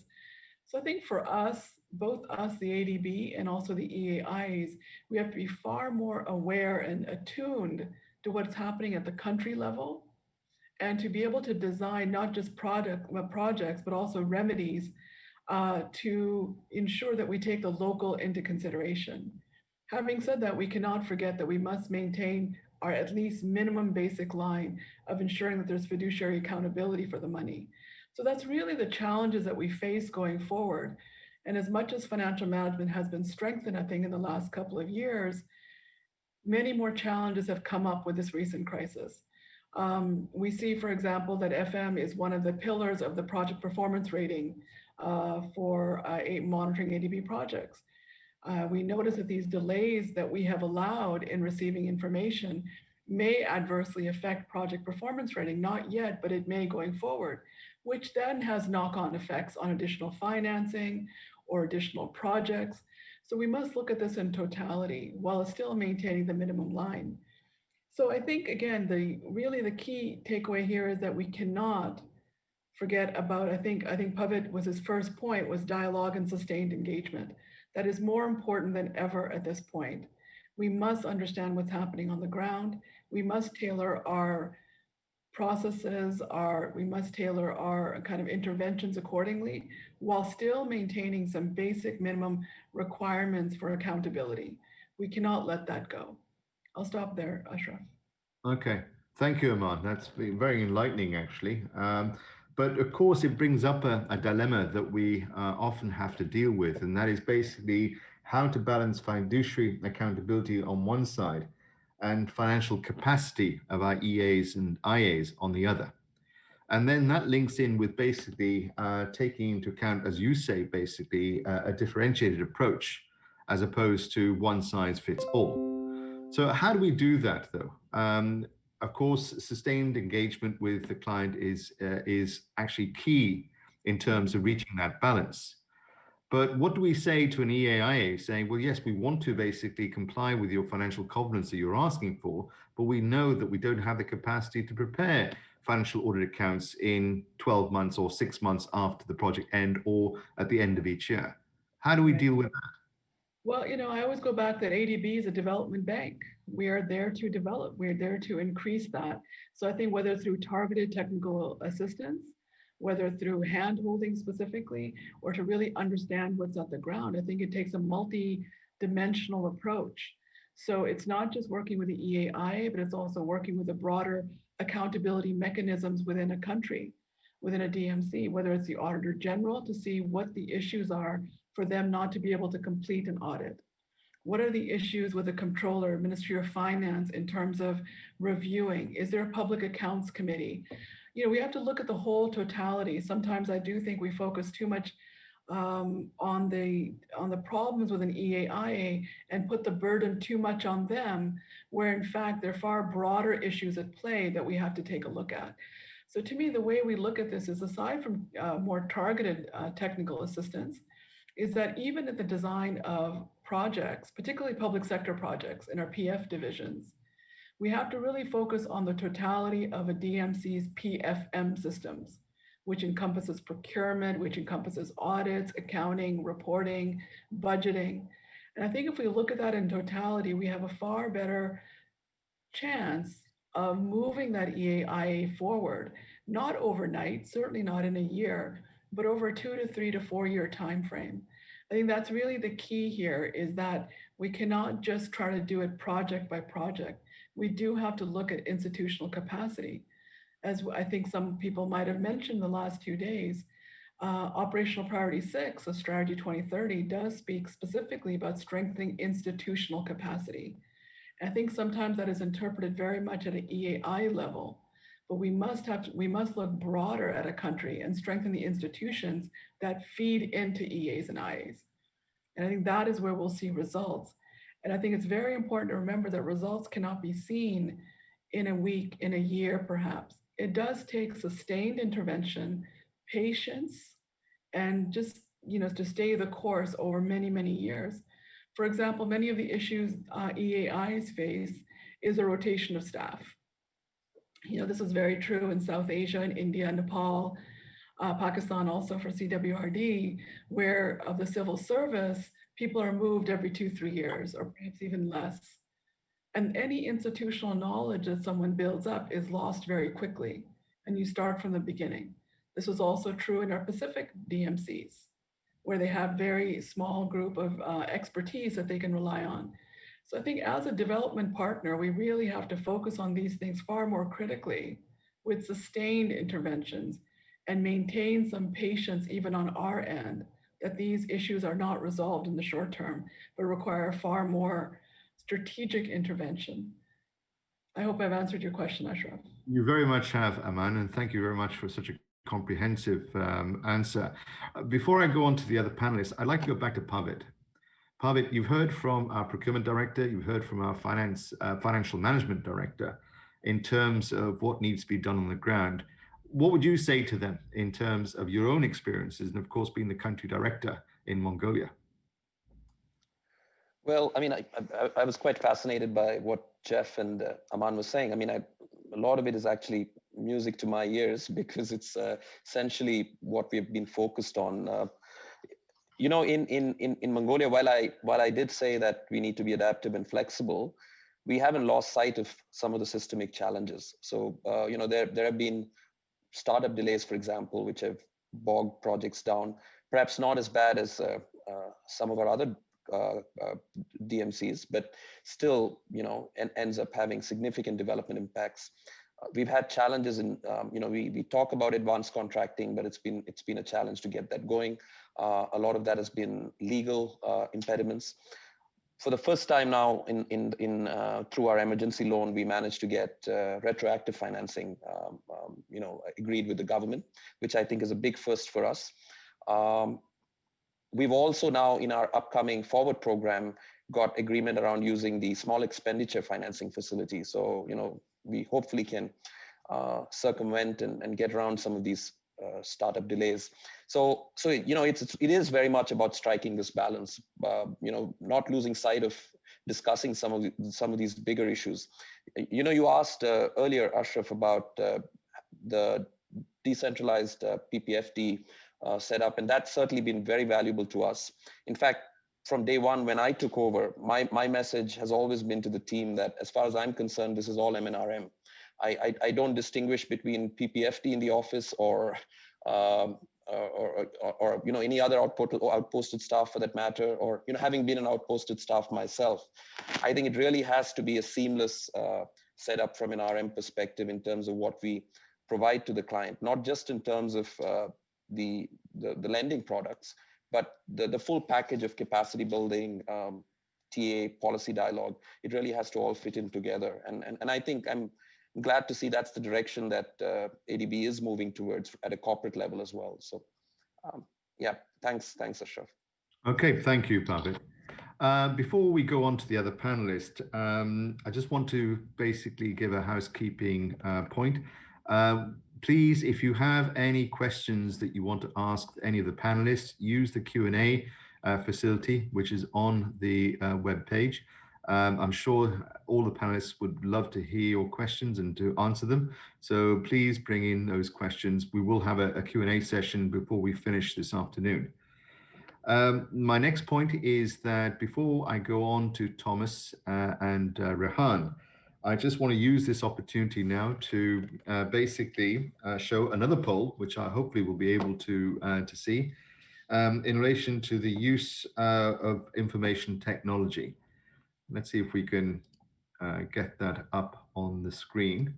So I think for us, both us, the ADB, and also the EAIs, we have to be far more aware and attuned to what's happening at the country level, and to be able to design not just projects, but also remedies to ensure that we take the local into consideration. Having said that, we cannot forget that we must maintain our at least minimum basic line of ensuring that there's fiduciary accountability for the money. So that's really the challenges that we face going forward. And as much as financial management has been strengthened, I think, in the last couple of years, many more challenges have come up with this recent crisis. We see, for example, that FM is one of the pillars of the project performance rating for monitoring ADB projects. We notice that these delays that we have allowed in receiving information may adversely affect project performance rating, not yet, but it may going forward, which then has knock-on effects on additional financing or additional projects. So we must look at this in totality while still maintaining the minimum line. So I think, again, the key takeaway here is that we cannot forget about, I think Pavan was his first point, was dialogue and sustained engagement. That is more important than ever at this point. We must understand what's happening on the ground. We must tailor our processes, we must tailor our kind of interventions accordingly, while still maintaining some basic minimum requirements for accountability. We cannot let that go. I'll stop there, Ashraf. Okay, thank you, Aman. That's been very enlightening, actually. But of course, it brings up a dilemma that we often have to deal with, and that is basically how to balance fiduciary accountability on one side and financial capacity of our EAs and IAs on the other. And then that links in with basically taking into account, as you say, basically a differentiated approach as opposed to one size fits all. So how do we do that, though? Of course, sustained engagement with the client is actually key in terms of reaching that balance. But what do we say to an EAIA saying, well, yes, we want to basically comply with your financial covenants that you're asking for, but we know that we don't have the capacity to prepare financial audit accounts in 12 months or 6 months after the project end or at the end of each year? How do we deal with that? Well, I always go back that ADB is a development bank. We are there to develop. We're there to increase that. So I think whether through targeted technical assistance, whether through hand-holding specifically, or to really understand what's at the ground, I think it takes a multi-dimensional approach. So it's not just working with the EAIA, but it's also working with the broader accountability mechanisms within a country, within a DMC, whether it's the Auditor General to see what the issues are for them not to be able to complete an audit. What are the issues with the Comptroller, Ministry of Finance in terms of reviewing? Is there a public accounts committee? We have to look at the whole totality. Sometimes I do think we focus too much on the problems with an EAIA and put the burden too much on them, where in fact there are far broader issues at play that we have to take a look at. So to me, the way we look at this is, aside from more targeted technical assistance, is that even at the design of projects, particularly public sector projects in our PF divisions, we have to really focus on the totality of a DMC's PFM systems, which encompasses procurement, which encompasses audits, accounting, reporting, budgeting. And I think if we look at that in totality, we have a far better chance of moving that EAIA forward, not overnight, certainly not in a year, but over a 2 to 3 to 4 year time frame. I think that's really the key here, is that we cannot just try to do it project by project. We do have to look at institutional capacity. As I think some people might have mentioned the last 2 days, Operational Priority 6 of Strategy 2030 does speak specifically about strengthening institutional capacity. I think sometimes that is interpreted very much at an EAI level, but we must look broader at a country and strengthen the institutions that feed into EAs and IAs. And I think that is where we'll see results. And I think it's very important to remember that results cannot be seen in a week, in a year, perhaps. It does take sustained intervention, patience, and just, to stay the course over many, many years. For example, many of the issues EAIs face is a rotation of staff. This is very true in South Asia, in India, Nepal, Pakistan also for CWRD, where of the civil service, people are moved every 2-3 years, or perhaps even less. And any institutional knowledge that someone builds up is lost very quickly, and you start from the beginning. This was also true in our Pacific DMCs, where they have very small group of expertise that they can rely on. So I think as a development partner, we really have to focus on these things far more critically with sustained interventions and maintain some patience even on our end, that these issues are not resolved in the short term, but require far more strategic intervention. I hope I've answered your question, Ashraf. You very much have, Aman, and thank you very much for such a comprehensive answer. Before I go on to the other panelists, I'd like to go back to Pavid. Pavid, you've heard from our procurement director, you've heard from our financial management director in terms of what needs to be done on the ground. What would you say to them in terms of your own experiences and, of course, being the country director in Mongolia? Well, I mean, I was quite fascinated by what Jeff and Aman was saying. I mean, a lot of it is actually music to my ears because it's essentially what we've been focused on. In Mongolia, while I did say that we need to be adaptive and flexible, we haven't lost sight of some of the systemic challenges. So, there have been startup delays, for example, which have bogged projects down, perhaps not as bad as some of our other DMCs, but still, ends up having significant development impacts. We've had challenges in, we talk about advanced contracting, but it's been a challenge to get that going. A lot of that has been legal impediments. For the first time now, through our emergency loan, we managed to get retroactive financing, agreed with the government, which I think is a big first for us. We've also now, in our upcoming forward program, got agreement around using the small expenditure financing facility. So, we hopefully can circumvent and get around some of these startup delays. So it is very much about striking this balance, not losing sight of discussing some of these bigger issues. You asked earlier, Ashraf, about the decentralized PPFD setup, and that's certainly been very valuable to us. In fact, from day one, when I took over, my message has always been to the team that, as far as I'm concerned, this is all MNRM. I don't distinguish between PPFD in the office or any other outposted staff for that matter, or having been an outposted staff myself. I think it really has to be a seamless setup from an RM perspective in terms of what we provide to the client, not just in terms of the lending products, but the full package of capacity building, TA, policy dialogue. It really has to all fit in together. And I think I'm glad to see that's the direction that ADB is moving towards at a corporate level as well. So thanks Ashraf. Okay, thank you, Pavid. Before we go on to the other panelist, I just want to basically give a housekeeping point. Please, if you have any questions that you want to ask any of the panelists, use the Q&A facility, which is on the web page. I'm sure all the panelists would love to hear your questions and to answer them. So please bring in those questions. We will have a Q&A session before we finish this afternoon. My next point is that before I go on to Thomas and Rahan, I just want to use this opportunity now to basically show another poll, which I hopefully will be able to see, in relation to the use of information technology. Let's see if we can get that up on the screen.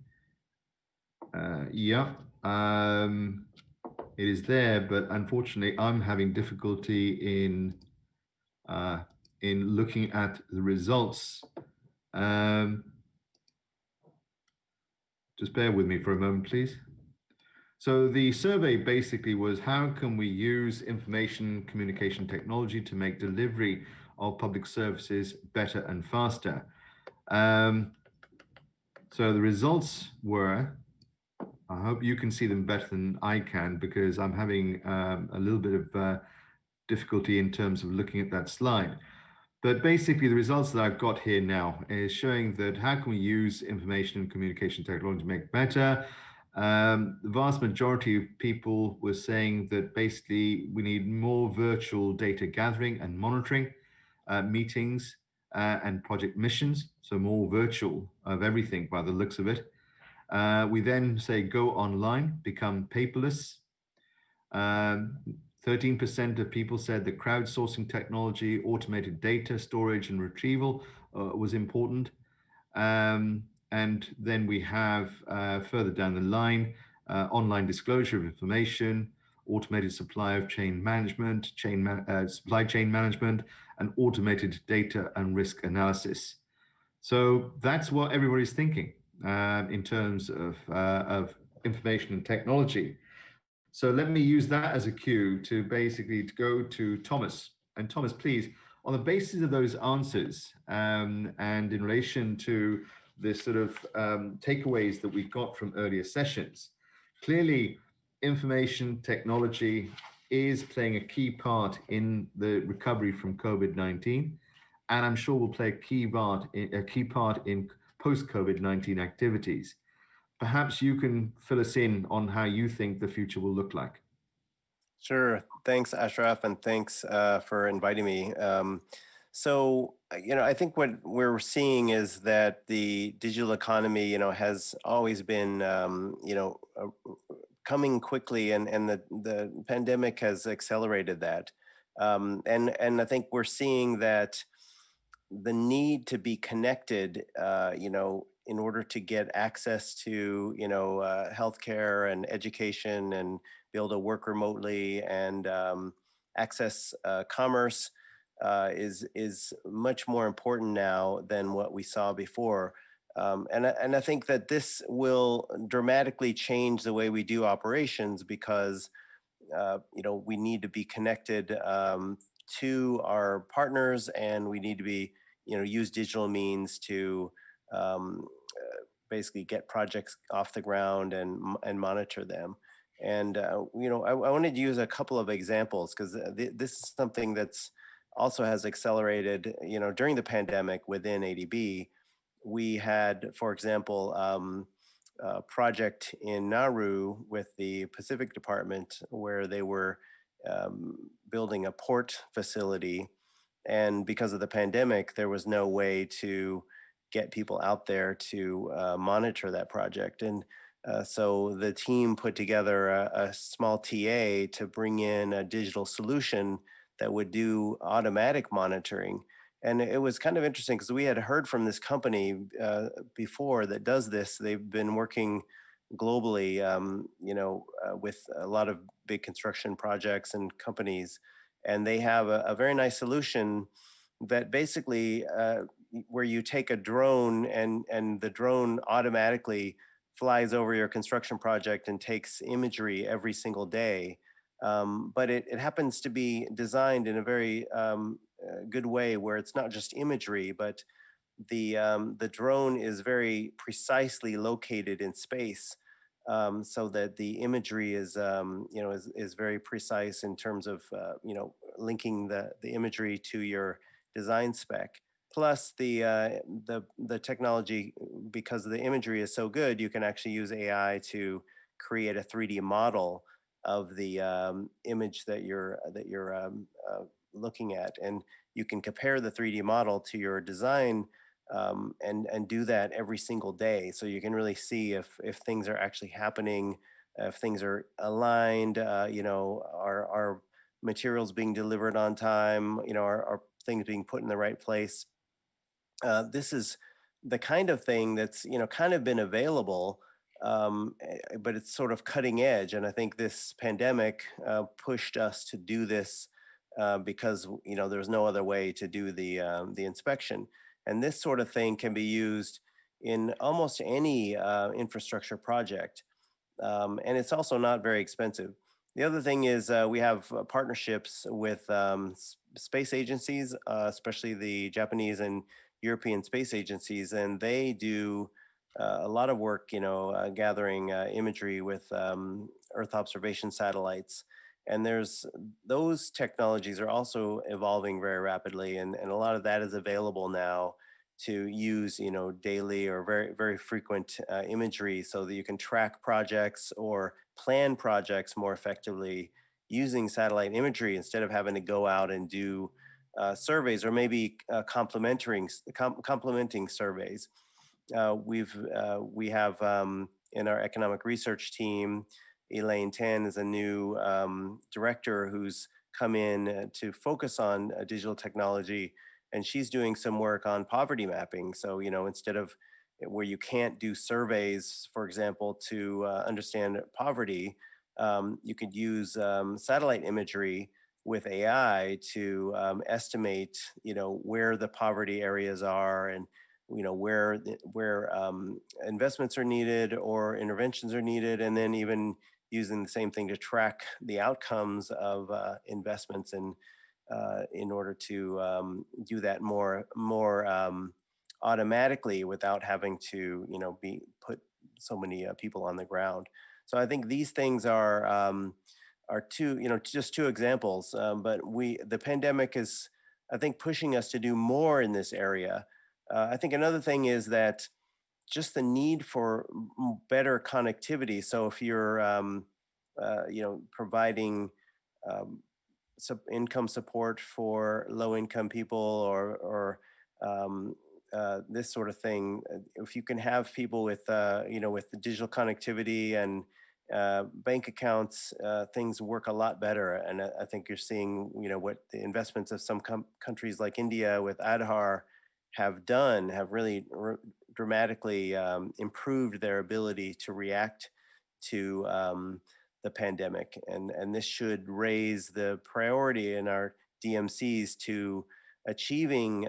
It is there, but unfortunately, I'm having difficulty in looking at the results. Just bear with me for a moment, please. So the survey basically was, how can we use information communication technology to make delivery of public services better and faster? So the results were, I hope you can see them better than I can, because I'm having a little bit of difficulty in terms of looking at that slide. But basically, the results that I've got here now is showing that how can we use information and communication technology to make better. The vast majority of people were saying that basically we need more virtual data gathering and monitoring, meetings and project missions. So more virtual of everything by the looks of it. We then say go online, become paperless. 13% of people said that crowdsourcing technology, automated data storage and retrieval was important. And then we have further down the line, online disclosure of information, automated supply chain management, supply chain management, and automated data and risk analysis. So that's what everybody's thinking in terms of information and technology. So let me use that as a cue to basically go to Thomas. And Thomas, please, on the basis of those answers and in relation to the sort of takeaways that we got from earlier sessions, clearly information technology is playing a key part in the recovery from COVID-19, and I'm sure will play a key part in post-COVID-19 activities. Perhaps you can fill us in on how you think the future will look like. Sure. Thanks, Ashraf, and thanks for inviting me. I think what we're seeing is that the digital economy, has always been, coming quickly, and the pandemic has accelerated that. And I think we're seeing that the need to be connected, in order to get access to, healthcare and education and be able to work remotely and access commerce is much more important now than what we saw before. And I think that this will dramatically change the way we do operations because, we need to be connected to our partners, and we need to be, use digital means to basically get projects off the ground and monitor them. And, I wanted to use a couple of examples because this is something that's also has accelerated, during the pandemic within ADB. We had, for example, a project in Nauru with the Pacific Department where they were building a port facility. And because of the pandemic, there was no way to get people out there to monitor that project. And so the team put together a small TA to bring in a digital solution that would do automatic monitoring. And it was kind of interesting because we had heard from this company before that does this. They've been working globally, with a lot of big construction projects and companies. And they have a very nice solution that basically where you take a drone and the drone automatically flies over your construction project and takes imagery every single day. But it happens to be designed in a very good way where it's not just imagery, but the drone is very precisely located in space, so that the imagery is is very precise in terms of linking the imagery to your design spec. Plus the technology, because the imagery is so good, you can actually use AI to create a 3D model of the image that you're looking at, and you can compare the 3D model to your design and do that every single day. So you can really see if things are actually happening, if things are aligned, are materials being delivered on time, are things being put in the right place. This is the kind of thing that's kind of been available, but it's sort of cutting edge. And I think this pandemic pushed us to do this because there's no other way to do the inspection. And this sort of thing can be used in almost any infrastructure project, and it's also not very expensive. The other thing is we have partnerships with space agencies, especially the Japanese and European space agencies, and they do a lot of work, gathering imagery with Earth observation satellites. And those technologies are also evolving very rapidly, and a lot of that is available now to use, daily or very, very frequent imagery, so that you can track projects or plan projects more effectively using satellite imagery instead of having to go out and do surveys, or maybe complementing surveys. We have in our economic research team, Elaine Tan is a new director who's come in to focus on digital technology, and she's doing some work on poverty mapping. So, instead of where you can't do surveys, for example, to understand poverty, you could use satellite imagery with AI to estimate, where the poverty areas are, and where investments are needed or interventions are needed, and then even using the same thing to track the outcomes of investments, and in order to do that more automatically without having to put so many people on the ground. So I think these things are just two examples, but the pandemic is, I think, pushing us to do more in this area. I think another thing is that just the need for better connectivity. So if you're, providing income support for low-income people, or this sort of thing, if you can have people with, with the digital connectivity and bank accounts, things work a lot better. And I think you're seeing, what the investments of some countries like India with Aadhaar have done, have really dramatically improved their ability to react to the pandemic. And this should raise the priority in our DMCs to achieving,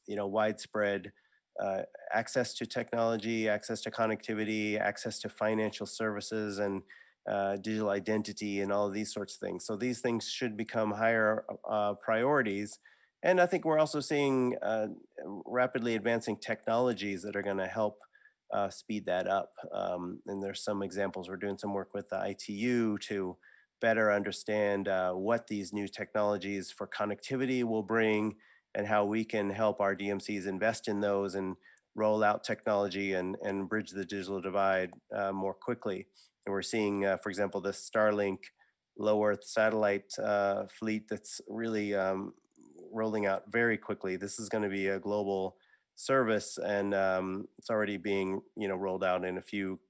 widespread access to technology, access to connectivity, access to financial services, and digital identity, and all of these sorts of things. So these things should become higher priorities. And I think we're also seeing rapidly advancing technologies that are going to help speed that up. And there's some examples. We're doing some work with the ITU to better understand what these new technologies for connectivity will bring, and how we can help our DMCs invest in those and roll out technology and bridge the digital divide more quickly. And we're seeing, for example, the Starlink low Earth satellite fleet that's really rolling out very quickly. This is going to be a global service, and it's already being rolled out in a few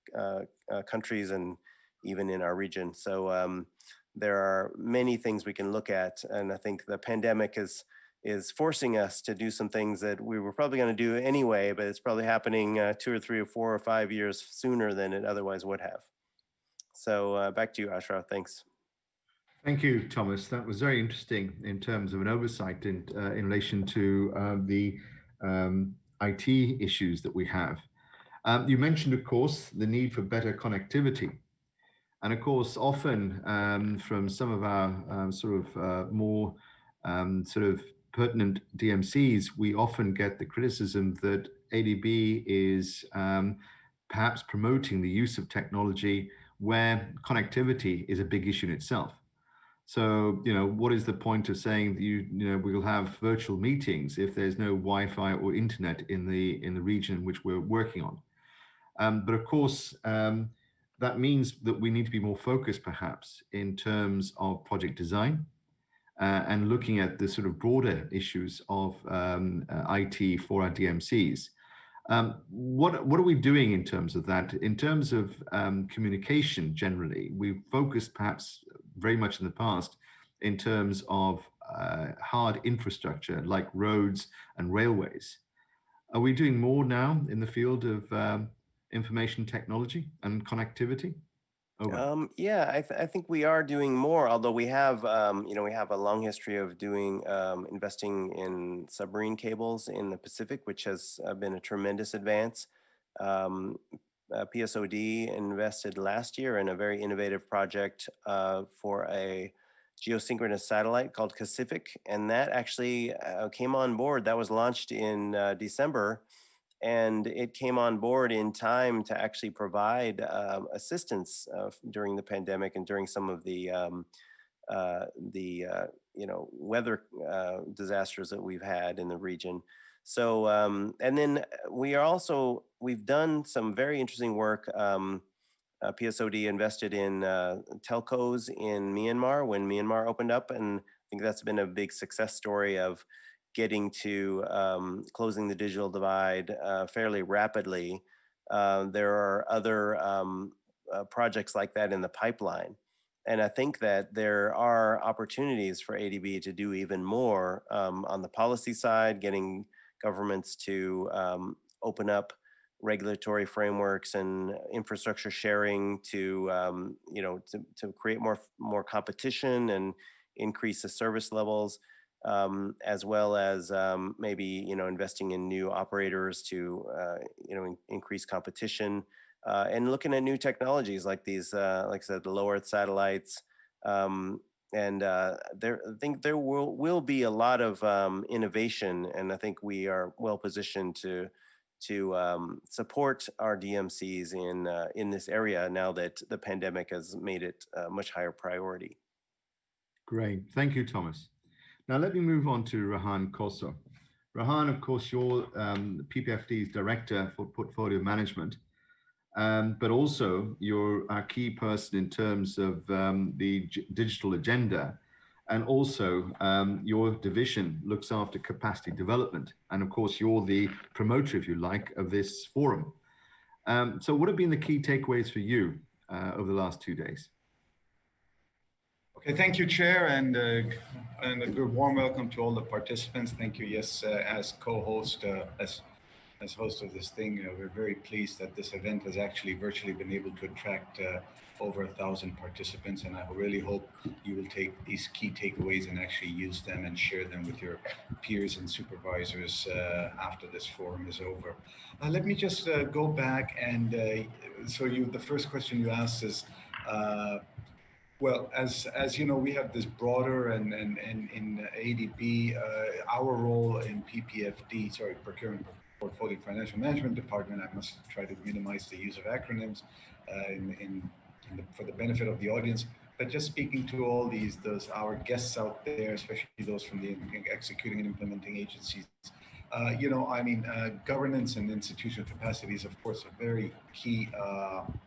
countries and even in our region. So there are many things we can look at, and I think the pandemic is forcing us to do some things that we were probably going to do anyway, but it's probably happening 2 or 3 or 4 or 5 years sooner than it otherwise would have. So back to you, Ashraf. Thanks. Thank you, Thomas. That was very interesting in terms of an oversight in relation to the IT issues that we have. You mentioned, of course, the need for better connectivity. And of course, often from some of our more pertinent DMCs, we often get the criticism that ADB is perhaps promoting the use of technology where connectivity is a big issue in itself. So, what is the point of saying that we will have virtual meetings if there's no Wi-Fi or internet in the region in which we're working on? But of course, that means that we need to be more focused, perhaps, in terms of project design and looking at the sort of broader issues of IT for our DMCs. What are we doing in terms of that? In terms of communication generally, we've focused perhaps very much in the past in terms of hard infrastructure like roads and railways. Are we doing more now in the field of information technology and connectivity? Yeah, I think we are doing more, although we have, we have a long history of doing investing in submarine cables in the Pacific, which has been a tremendous advance. PSOD invested last year in a very innovative project for a geosynchronous satellite called Pacific, and that actually came on board. That was launched in December. And it came on board in time to actually provide assistance during the pandemic and during some of the weather disasters that we've had in the region. So, and then we've done some very interesting work. PSOD invested in telcos in Myanmar when Myanmar opened up, and I think that's been a big success story of getting to closing the digital divide fairly rapidly. There are other projects like that in the pipeline. And I think that there are opportunities for ADB to do even more on the policy side, getting governments to open up regulatory frameworks and infrastructure sharing to create more competition and increase the service levels, as well as maybe investing in new operators to increase competition, and looking at new technologies like these, like I said, the low Earth satellites. I think there will be a lot of innovation, and I think we are well positioned to support our DMCs in this area now that the pandemic has made it a much higher priority. Great, thank you, Thomas. Now let me move on to Rahan Kosser. Rahan, of course, you're PPFD's Director for Portfolio Management, but also you're a key person in terms of the digital agenda, and also your division looks after capacity development. And of course, you're the promoter, if you like, of this forum. So what have been the key takeaways for you over the last 2 days? Okay, thank you, Chair, and a good warm welcome to all the participants. Thank you. Yes, as co-host, as host of this thing, we're very pleased that this event has actually virtually been able to attract over 1,000 participants, and I really hope you will take these key takeaways and actually use them and share them with your peers and supervisors after this forum is over. Let me just go back and the first question you asked is, well, as you know, we have this broader and in ADB, our role in Procurement Portfolio Financial Management Department. I must try to minimize the use of acronyms for the benefit of the audience. But just speaking to all our guests out there, especially those from the executing and implementing agencies, governance and institutional capacity is, of course, a very key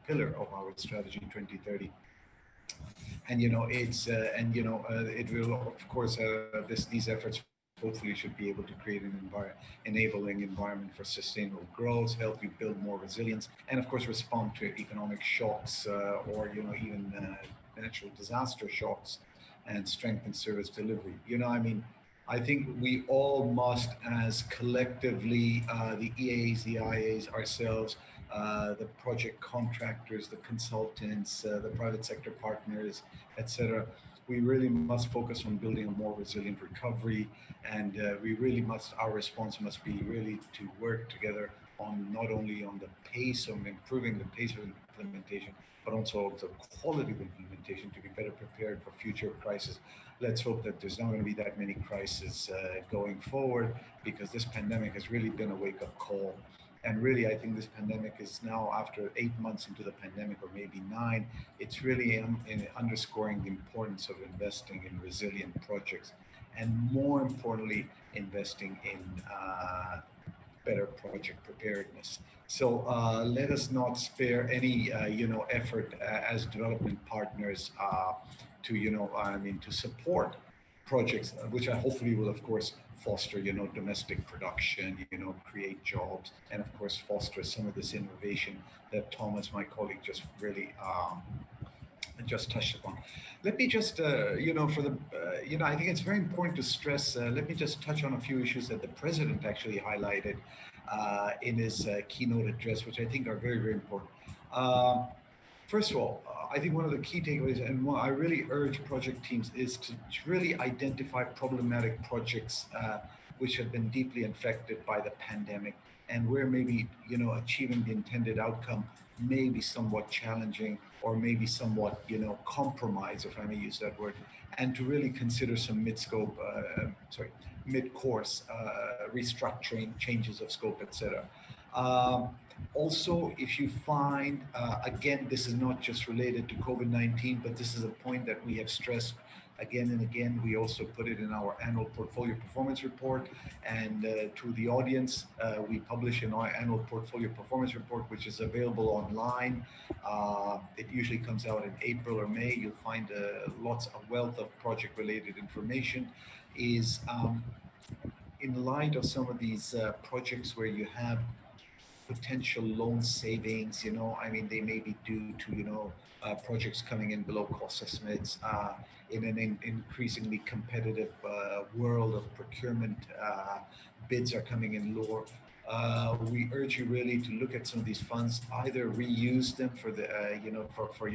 pillar of our strategy 2030. And it will, of course, these efforts hopefully should be able to create an enabling environment for sustainable growth, help you build more resilience, and of course respond to economic shocks or even natural disaster shocks, and strengthen service delivery. I think we all must, as collectively, the EAs, the IAs, ourselves, the project contractors, the consultants, the private sector partners, etc. We really must focus on building a more resilient recovery, and our response must be really to work together on not only on the pace of improving the pace of implementation, but also the quality of implementation to be better prepared for future crises. Let's hope that there's not going to be that many crises going forward, because this pandemic has really been a wake-up call. And really, I think this pandemic is now, after 8 months into the pandemic, or maybe 9, it's really underscoring the importance of investing in resilient projects, and more importantly, investing in better project preparedness. So let us not spare any, effort as development partners to support projects, which I hopefully will, of course, foster, domestic production, create jobs, and of course, foster some of this innovation that Thomas, my colleague, just really just touched upon. Let me just, I think it's very important to stress, let me just touch on a few issues that the President actually highlighted in his keynote address, which I think are very, very important. First of all, I think one of the key takeaways, and what I really urge project teams, is to really identify problematic projects which have been deeply affected by the pandemic, and where maybe achieving the intended outcome may be somewhat challenging, or maybe somewhat compromised, if I may use that word, and to really consider some mid-course restructuring, changes of scope, etc. Also, if you find, again, this is not just related to COVID-19, but this is a point that we have stressed again and again. We also put it in our annual portfolio performance report, and to the audience, we publish an annual portfolio performance report, which is available online. It usually comes out in April or May. You'll find a wealth of project-related information. In light of some of these projects where you have potential loan savings, they may be due to, projects coming in below cost estimates in an increasingly competitive world of procurement. Bids are coming in lower. We urge you really to look at some of these funds, either reuse them for the, for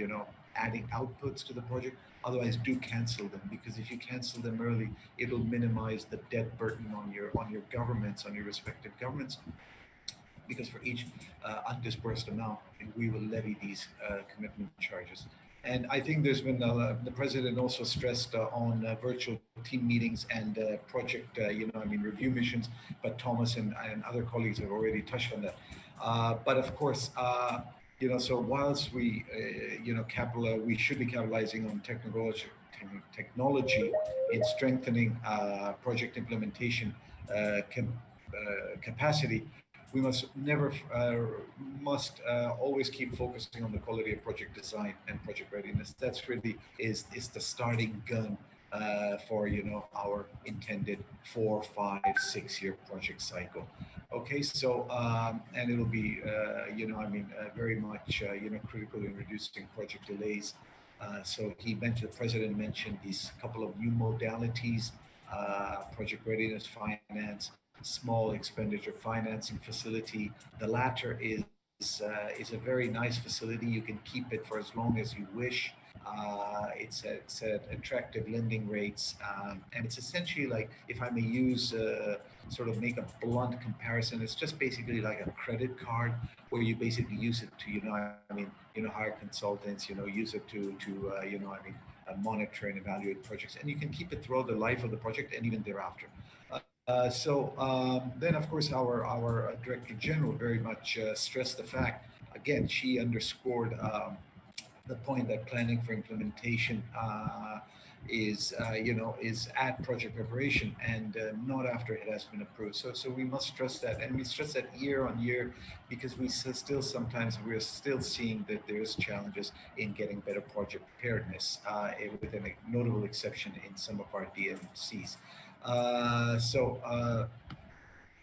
adding outputs to the project. Otherwise, do cancel them, because if you cancel them early, it'll minimize the debt burden on your governments, on your respective governments. Because for each undisbursed amount, we will levy these commitment charges. And I think there's been, the president also stressed on virtual team meetings and project, review missions, but Thomas and other colleagues have already touched on that. But of course, so whilst we, we should be capitalizing on technology in strengthening project implementation capacity, we must always keep focusing on the quality of project design and project readiness. That's really is the starting gun for our intended 4, 5, 6 year project cycle. Okay, so and it'll be very much critical in reducing project delays. So the president mentioned these couple of new modalities: project readiness finance, small expenditure financing facility. The latter is a very nice facility. You can keep it for as long as you wish. It's at attractive lending rates, and it's essentially like, if I may use sort of make a blunt comparison, it's just basically like a credit card, where you basically use it to hire consultants, use it to monitor and evaluate projects, and you can keep it throughout the life of the project and even thereafter. Then, of course, our Director General very much stressed the fact, again, she underscored the point that planning for implementation is at project preparation and not after it has been approved. So we must stress that, and we stress that year on year, because we're still seeing that there's challenges in getting better project preparedness, with a notable exception in some of our DMCs.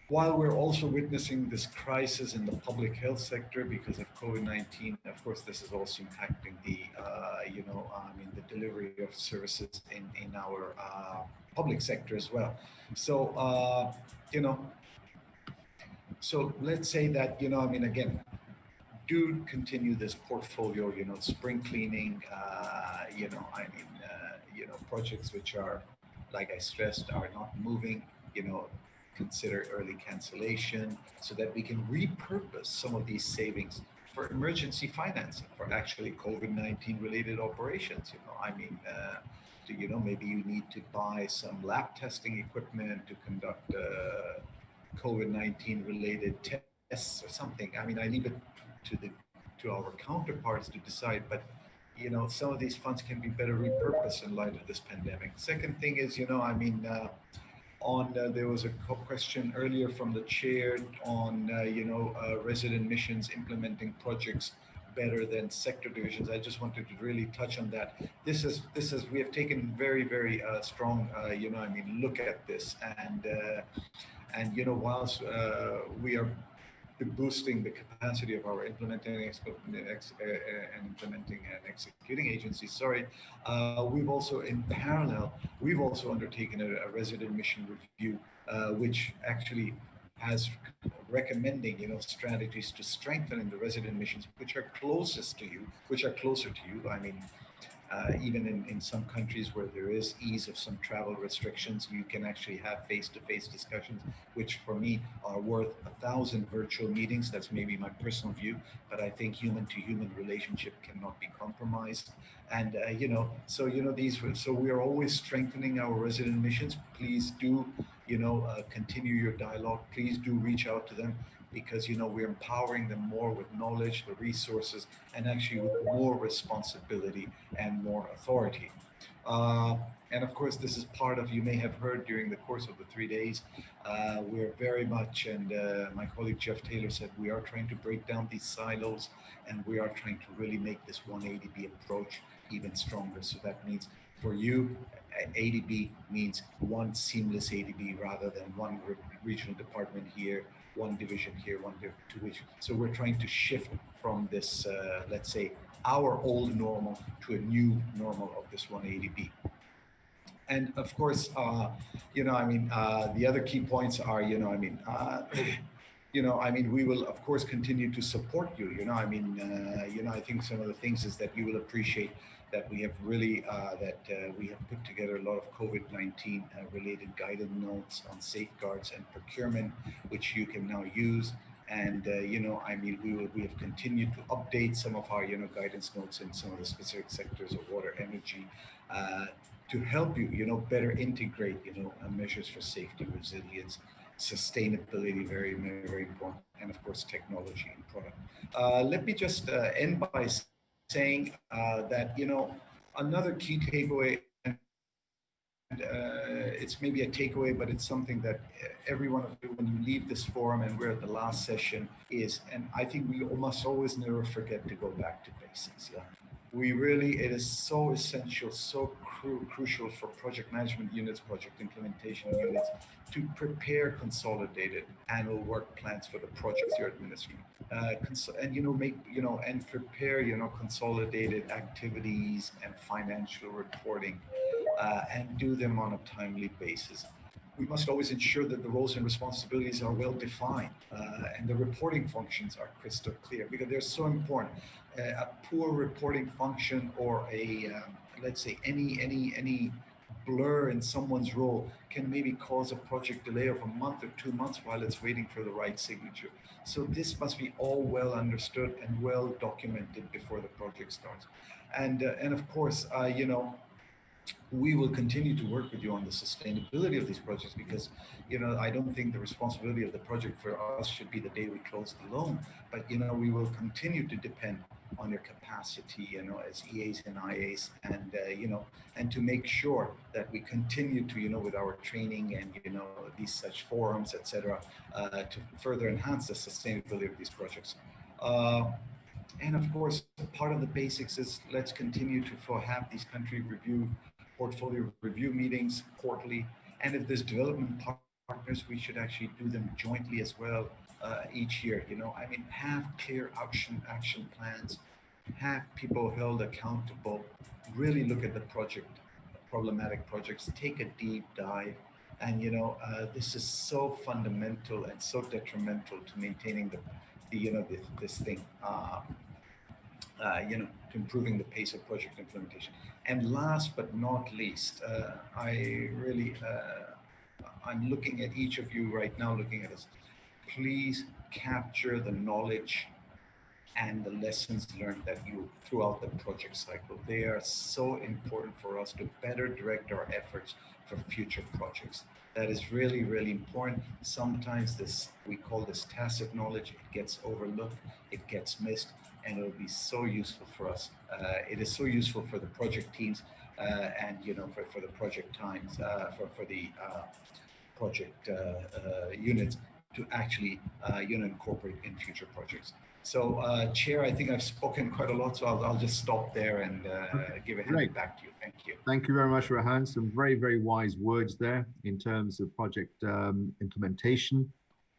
While we're also witnessing this crisis in the public health sector because of COVID-19, of course, this is also impacting the, the delivery of services in our public sector as well. So, so let's say that, again, do continue this portfolio, spring cleaning, projects which are, like I stressed, are not moving, consider early cancellation so that we can repurpose some of these savings for emergency financing for actually COVID-19 related operations. Maybe you need to buy some lab testing equipment to conduct COVID-19 related tests or something. I leave it to our counterparts to decide, but some of these funds can be better repurposed in light of this pandemic. Second thing is, there was a question earlier from the chair on, resident missions implementing projects better than sector divisions. I just wanted to really touch on that. We have taken very, very strong, look at this, and whilst we are boosting the capacity of our implementing and executing agencies. We've also, in parallel, undertaken a resident mission review, which actually has recommending, strategies to strengthen the resident missions, which are closest to you, which are closer to you. Even in some countries where there is ease of some travel restrictions, you can actually have face-to-face discussions, which for me are worth 1,000 virtual meetings. That's maybe my personal view, but I think human-to-human relationship cannot be compromised. And so we are always strengthening our resident missions. Please do, continue your dialogue. Please do reach out to them, because we're empowering them more with knowledge, the resources, and actually with more responsibility and more authority. And of course, this is part of, you may have heard during the course of the 3 days, we're very much, and my colleague Jeff Taylor said, we are trying to break down these silos, and we are trying to really make this one ADB approach even stronger. So that means for you, ADB means one seamless ADB rather than one regional department here, one division here, one division. So we're trying to shift from this, let's say, our old normal to a new normal of this one ADB. And of course, the other key points are, we will of course continue to support you. I think some of the things is that you will appreciate that we have really we have put together a lot of COVID-19 related guided notes on safeguards and procurement, which you can now use. And we have continued to update some of our guidance notes in some of the specific sectors of water, energy, to help you better integrate measures for safety, resilience, sustainability, very, very important, and of course technology and product. Let me just end by saying that another key takeaway, and it's maybe a takeaway, but it's something that every one of you, when you leave this forum, and we're at the last session, is, and I think we must always never forget to go back to basics. Yeah, it is so essential, so crucial for project management units, project implementation units, to prepare consolidated annual work plans for the projects you're administering, and prepare consolidated activities and financial reporting, and do them on a timely basis. We must always ensure that the roles and responsibilities are well defined, and the reporting functions are crystal clear, because they're so important. A poor reporting function, or let's say any blur in someone's role, can maybe cause a project delay of a month or 2 months while it's waiting for the right signature. So this must be all well understood and well documented before the project starts. And of course, we will continue to work with you on the sustainability of these projects, because I don't think the responsibility of the project for us should be the day we close the loan, but we will continue to depend on your capacity, as EAs and IAs, and to make sure that we continue to, with our training and these such forums, etc., to further enhance the sustainability of these projects. And of course, part of the basics is, let's continue to have these portfolio review meetings quarterly, and if there's development partners, we should actually do them jointly as well each year. Have clear action plans, have people held accountable, really look at the problematic projects, take a deep dive, and this is so fundamental and so detrimental to maintaining this thing. To improving the pace of project implementation. And last but not least, I'm looking at each of you right now, looking at us. Please capture the knowledge and the lessons learned throughout the project cycle. They are so important for us to better direct our efforts for future projects. That is really, really important. Sometimes we call this tacit knowledge. It gets overlooked, it gets missed, and it'll be so useful for us. It is so useful for the project teams, and for the project times, for the project units to actually incorporate in future projects. So, Chair, I think I've spoken quite a lot, so I'll just stop there and give a hand back to you. Thank you. Thank you very much, Rahan. Some very, very wise words there in terms of project implementation,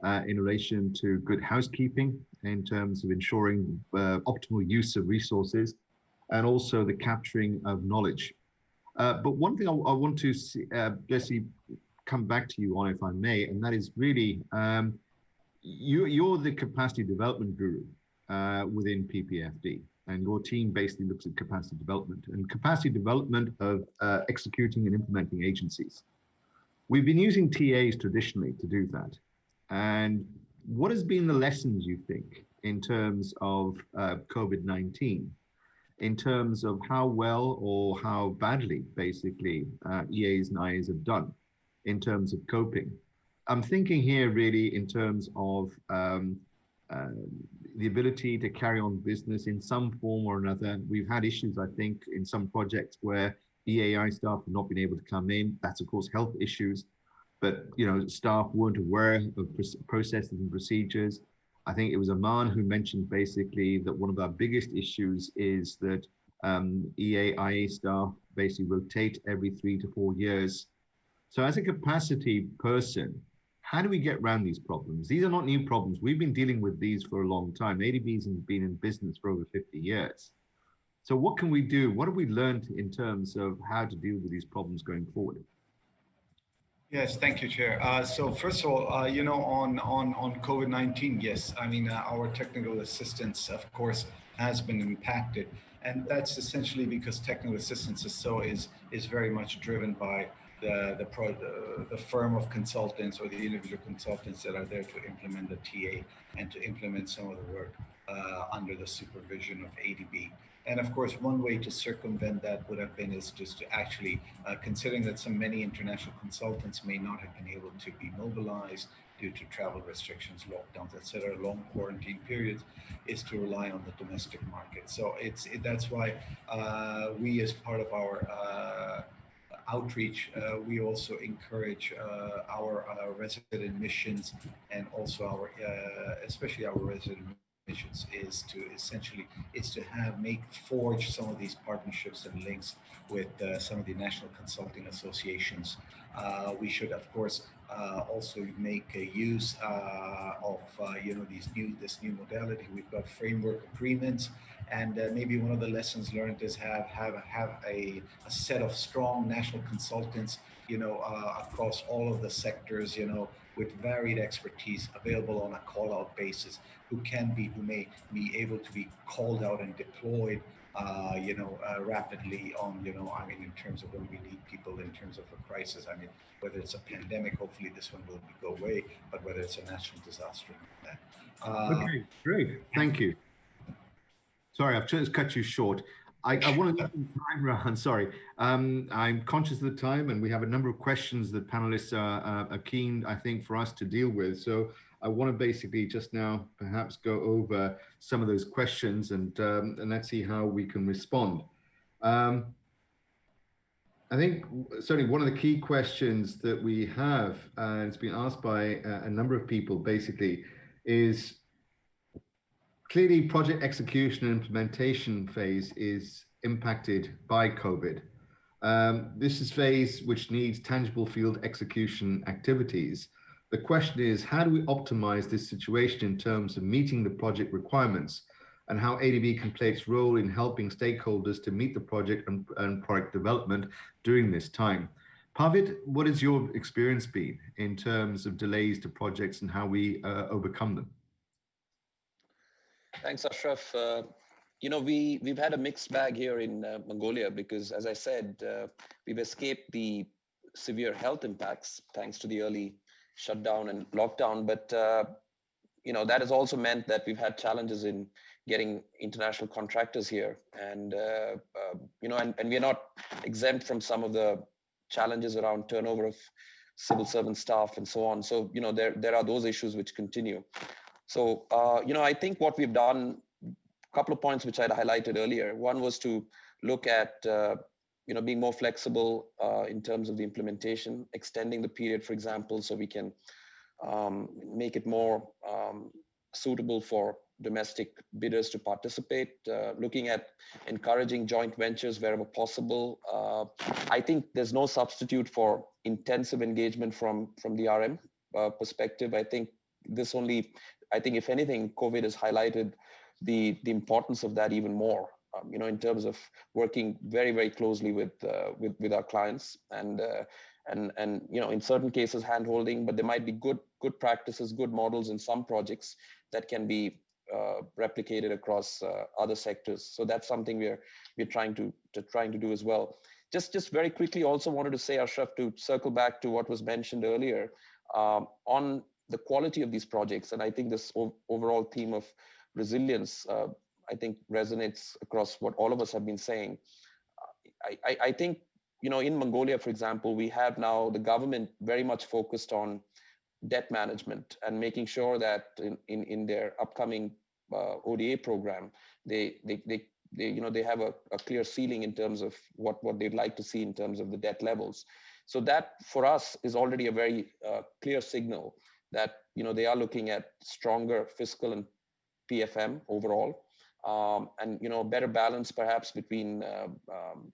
in relation to good housekeeping, in terms of ensuring optimal use of resources, and also the capturing of knowledge. But one thing I want to see, Jesse, come back to you on, if I may, and that is really, you're the capacity development guru within PPFD, and your team basically looks at capacity development of executing and implementing agencies. We've been using TAs traditionally to do that. And what has been the lessons, you think, in terms of COVID-19, in terms of how well or how badly, basically, EAs and IAs have done in terms of coping? I'm thinking here really in terms of the ability to carry on business in some form or another. We've had issues, I think, in some projects where EAI staff have not been able to come in. That's of course health issues, but staff weren't aware of processes and procedures. I think it was Aman who mentioned basically that one of our biggest issues is that EAIA staff basically rotate every 3 to 4 years. So as a capacity person, how do we get around these problems? These are not new problems. We've been dealing with these for a long time. ADB's been in business for over 50 years. So what can we do? What have we learned in terms of how to deal with these problems going forward? Yes, thank you, Chair. So first of all, on COVID-19, yes, I mean, our technical assistance, of course, has been impacted, and that's essentially because technical assistance is very much driven by the firm of consultants or the individual consultants that are there to implement the TA and to implement some of the work under the supervision of ADB. And of course, one way to circumvent that would have been is just to actually, considering that many international consultants may not have been able to be mobilized due to travel restrictions, lockdowns, etc., long quarantine periods, is to rely on the domestic market. So that's why we, as part of our outreach, we also encourage our resident missions and also especially our resident missions is to forge some of these partnerships and links with some of the national consulting associations. We should, of course, also make use of this new modality. We've got framework agreements, and maybe one of the lessons learned is have a set of strong national consultants, across all of the sectors, with varied expertise available on a call-out basis, who may be able to be called out and deployed, rapidly on, in terms of when we need people in terms of a crisis. I mean, whether it's a pandemic, hopefully this one will go away, but whether it's a national disaster. Okay, great. Thank you. Sorry, I've just cut you short. I want to leave time, Rahan, sorry. I'm conscious of the time, and we have a number of questions that panelists are keen, I think, for us to deal with. So I want to basically just now perhaps go over some of those questions and let's see how we can respond. I think certainly one of the key questions that we have, and it's been asked by a number of people basically, is clearly project execution and implementation phase is impacted by COVID. This is phase which needs tangible field execution activities. The question is, how do we optimize this situation in terms of meeting the project requirements, and how ADB can play its role in helping stakeholders to meet the project and product development during this time? Pavid, what has your experience been in terms of delays to projects and how we overcome them? Thanks, Ashraf. We've had a mixed bag here in Mongolia because, as I said, we've escaped the severe health impacts thanks to the early shutdown and lockdown. But that has also meant that we've had challenges in getting international contractors here, and we're not exempt from some of the challenges around turnover of civil servant staff and so on. So there are those issues which continue. So I think what we've done, a couple of points which I'd highlighted earlier. One was to look at being more flexible in terms of the implementation, extending the period, for example, so we can make it more suitable for domestic bidders to participate, looking at encouraging joint ventures wherever possible. I think there's no substitute for intensive engagement from the RM perspective. I think if anything, COVID has highlighted the importance of that even more, in terms of working very, very closely with our clients and in certain cases hand-holding, but there might be good practices, good models in some projects that can be replicated across other sectors. So that's something we're trying to do as well. Just very quickly, also wanted to say, Ashraf, to circle back to what was mentioned earlier on the quality of these projects, and I think this overall theme of resilience, I think resonates across what all of us have been saying. I think, in Mongolia, for example, we have now the government very much focused on debt management and making sure that in their upcoming ODA program, they they have a clear ceiling in terms of what they'd like to see in terms of the debt levels. So that for us is already a very clear signal that they are looking at stronger fiscal and PFM overall, and better balance perhaps between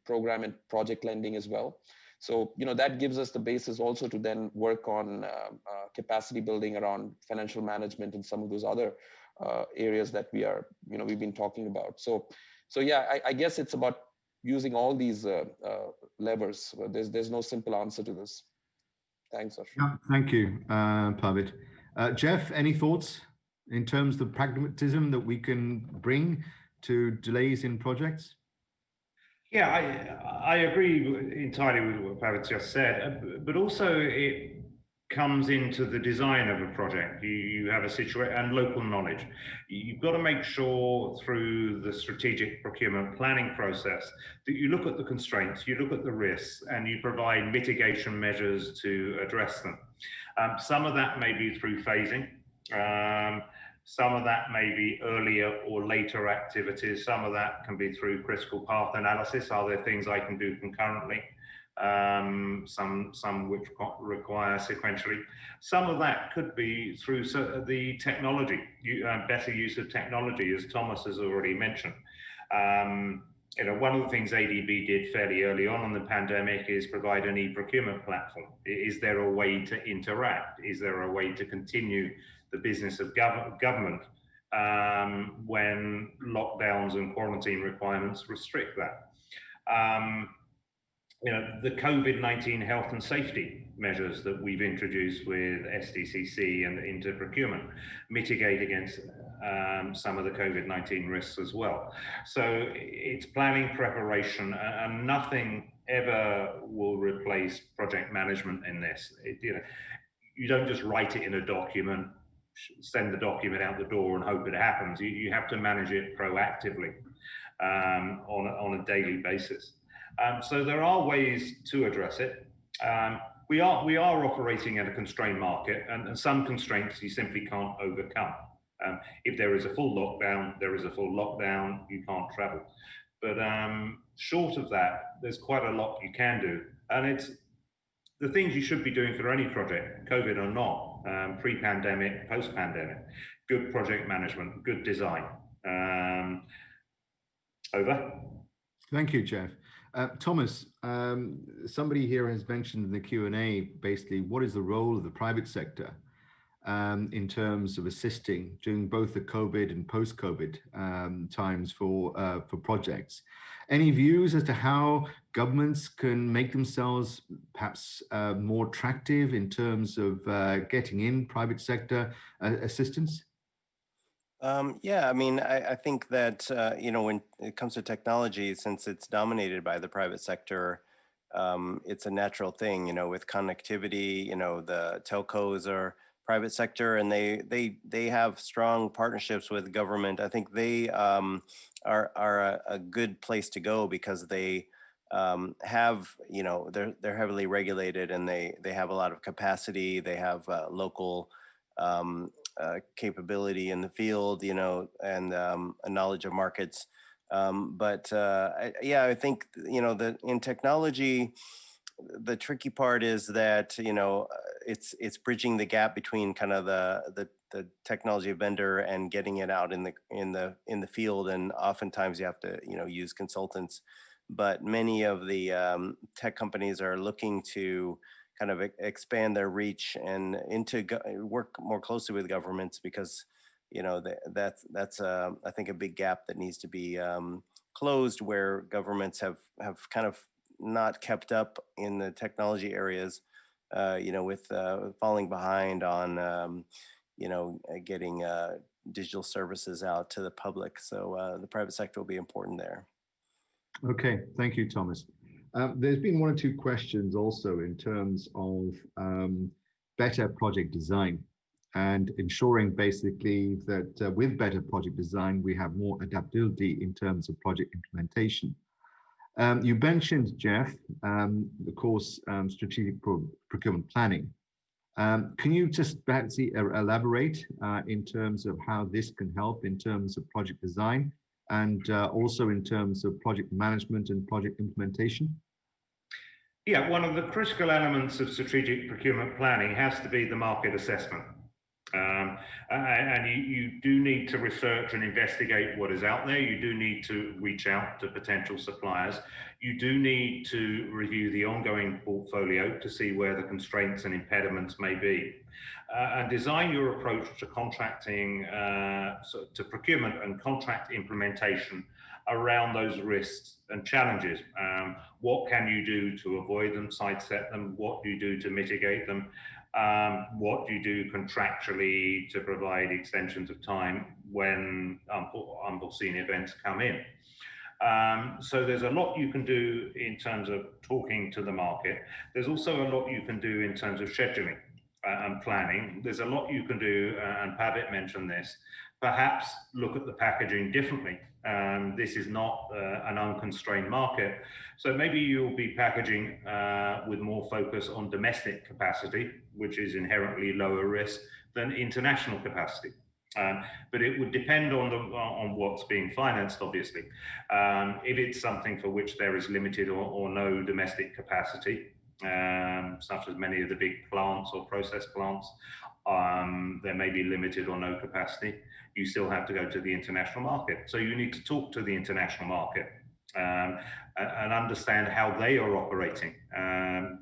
program and project lending as well. So that gives us the basis also to then work on capacity building around financial management and some of those other areas that we've been talking about. So yeah, I guess it's about using all these levers. There's no simple answer to this. Thanks, Ashra. Yeah, thank you, Pavid. Jeff, any thoughts in terms of the pragmatism that we can bring to delays in projects? Yeah, I agree entirely with what Pavid just said, but also it comes into the design of a project. You have a situation and local knowledge. You've got to make sure through the strategic procurement planning process that you look at the constraints, you look at the risks, and you provide mitigation measures to address them. Some of that may be through phasing. Some of that may be earlier or later activities. Some of that can be through critical path analysis. Are there things I can do concurrently? Some which require sequentially. Some of that could be through the technology, better use of technology, as Thomas has already mentioned. One of the things ADB did fairly early on in the pandemic is provide an e-procurement platform. Is there a way to interact? Is there a way to continue the business of government when lockdowns and quarantine requirements restrict that? The COVID-19 health and safety measures that we've introduced with SDCC and into procurement mitigate against some of the COVID-19 risks as well. So it's planning, preparation, and nothing ever will replace project management in this. You don't just write it in a document, send the document out the door and hope it happens. You have to manage it proactively on a daily basis. So there are ways to address it. We are operating in a constrained market, and some constraints you simply can't overcome. If there is a full lockdown, there is a full lockdown. You can't travel. But short of that, there's quite a lot you can do, and it's the things you should be doing for any project, COVID or not, pre-pandemic, post-pandemic. Good project management, good design. Over. Thank you, Jeff. Thomas, somebody here has mentioned in the Q&A basically what is the role of the private sector in terms of assisting during both the COVID and post-COVID times for projects. Any views as to how governments can make themselves perhaps more attractive in terms of getting in private sector assistance? Yeah, I mean, I think that, when it comes to technology, since it's dominated by the private sector, it's a natural thing, with connectivity, the telcos are private sector and they have strong partnerships with government. I think they are a good place to go because they have, they're heavily regulated and they have a lot of capacity. They have local capability in the field, and a knowledge of markets. I think, that in technology, the tricky part is that, it's bridging the gap between kind of the technology vendor and getting it out in the field. And oftentimes you have to, use consultants. But many of the tech companies are looking to kind of expand their reach and work more closely with governments because, that's I think a big gap that needs to be closed, where governments have kind of not kept up in the technology areas, with falling behind on, getting digital services out to the public. So the private sector will be important there. Okay, thank you, Thomas. There's been one or two questions also in terms of better project design and ensuring basically that with better project design, we have more adaptability in terms of project implementation. You mentioned, Jeff, of course, strategic procurement planning. Can you just perhaps elaborate in terms of how this can help in terms of project design and also in terms of project management and project implementation? Yeah, one of the critical elements of strategic procurement planning has to be the market assessment. And you do need to research and investigate what is out there. You do need to reach out to potential suppliers. You do need to review the ongoing portfolio to see where the constraints and impediments may be. And design your approach to contracting, to procurement and contract implementation around those risks and challenges. What can you do to avoid them, sidestep them? What do you do to mitigate them? What do you do contractually to provide extensions of time when unforeseen events come in? So there's a lot you can do in terms of talking to the market. There's also a lot you can do in terms of scheduling and planning. There's a lot you can do, and Pavitt mentioned this, perhaps look at the packaging differently. This is not an unconstrained market. So maybe you'll be packaging with more focus on domestic capacity, which is inherently lower risk than international capacity. But it would depend on what's being financed, obviously. If it's something for which there is limited or no domestic capacity, such as many of the big plants or process plants, there may be limited or no capacity. You still have to go to the international market. So you need to talk to the international market and understand how they are operating,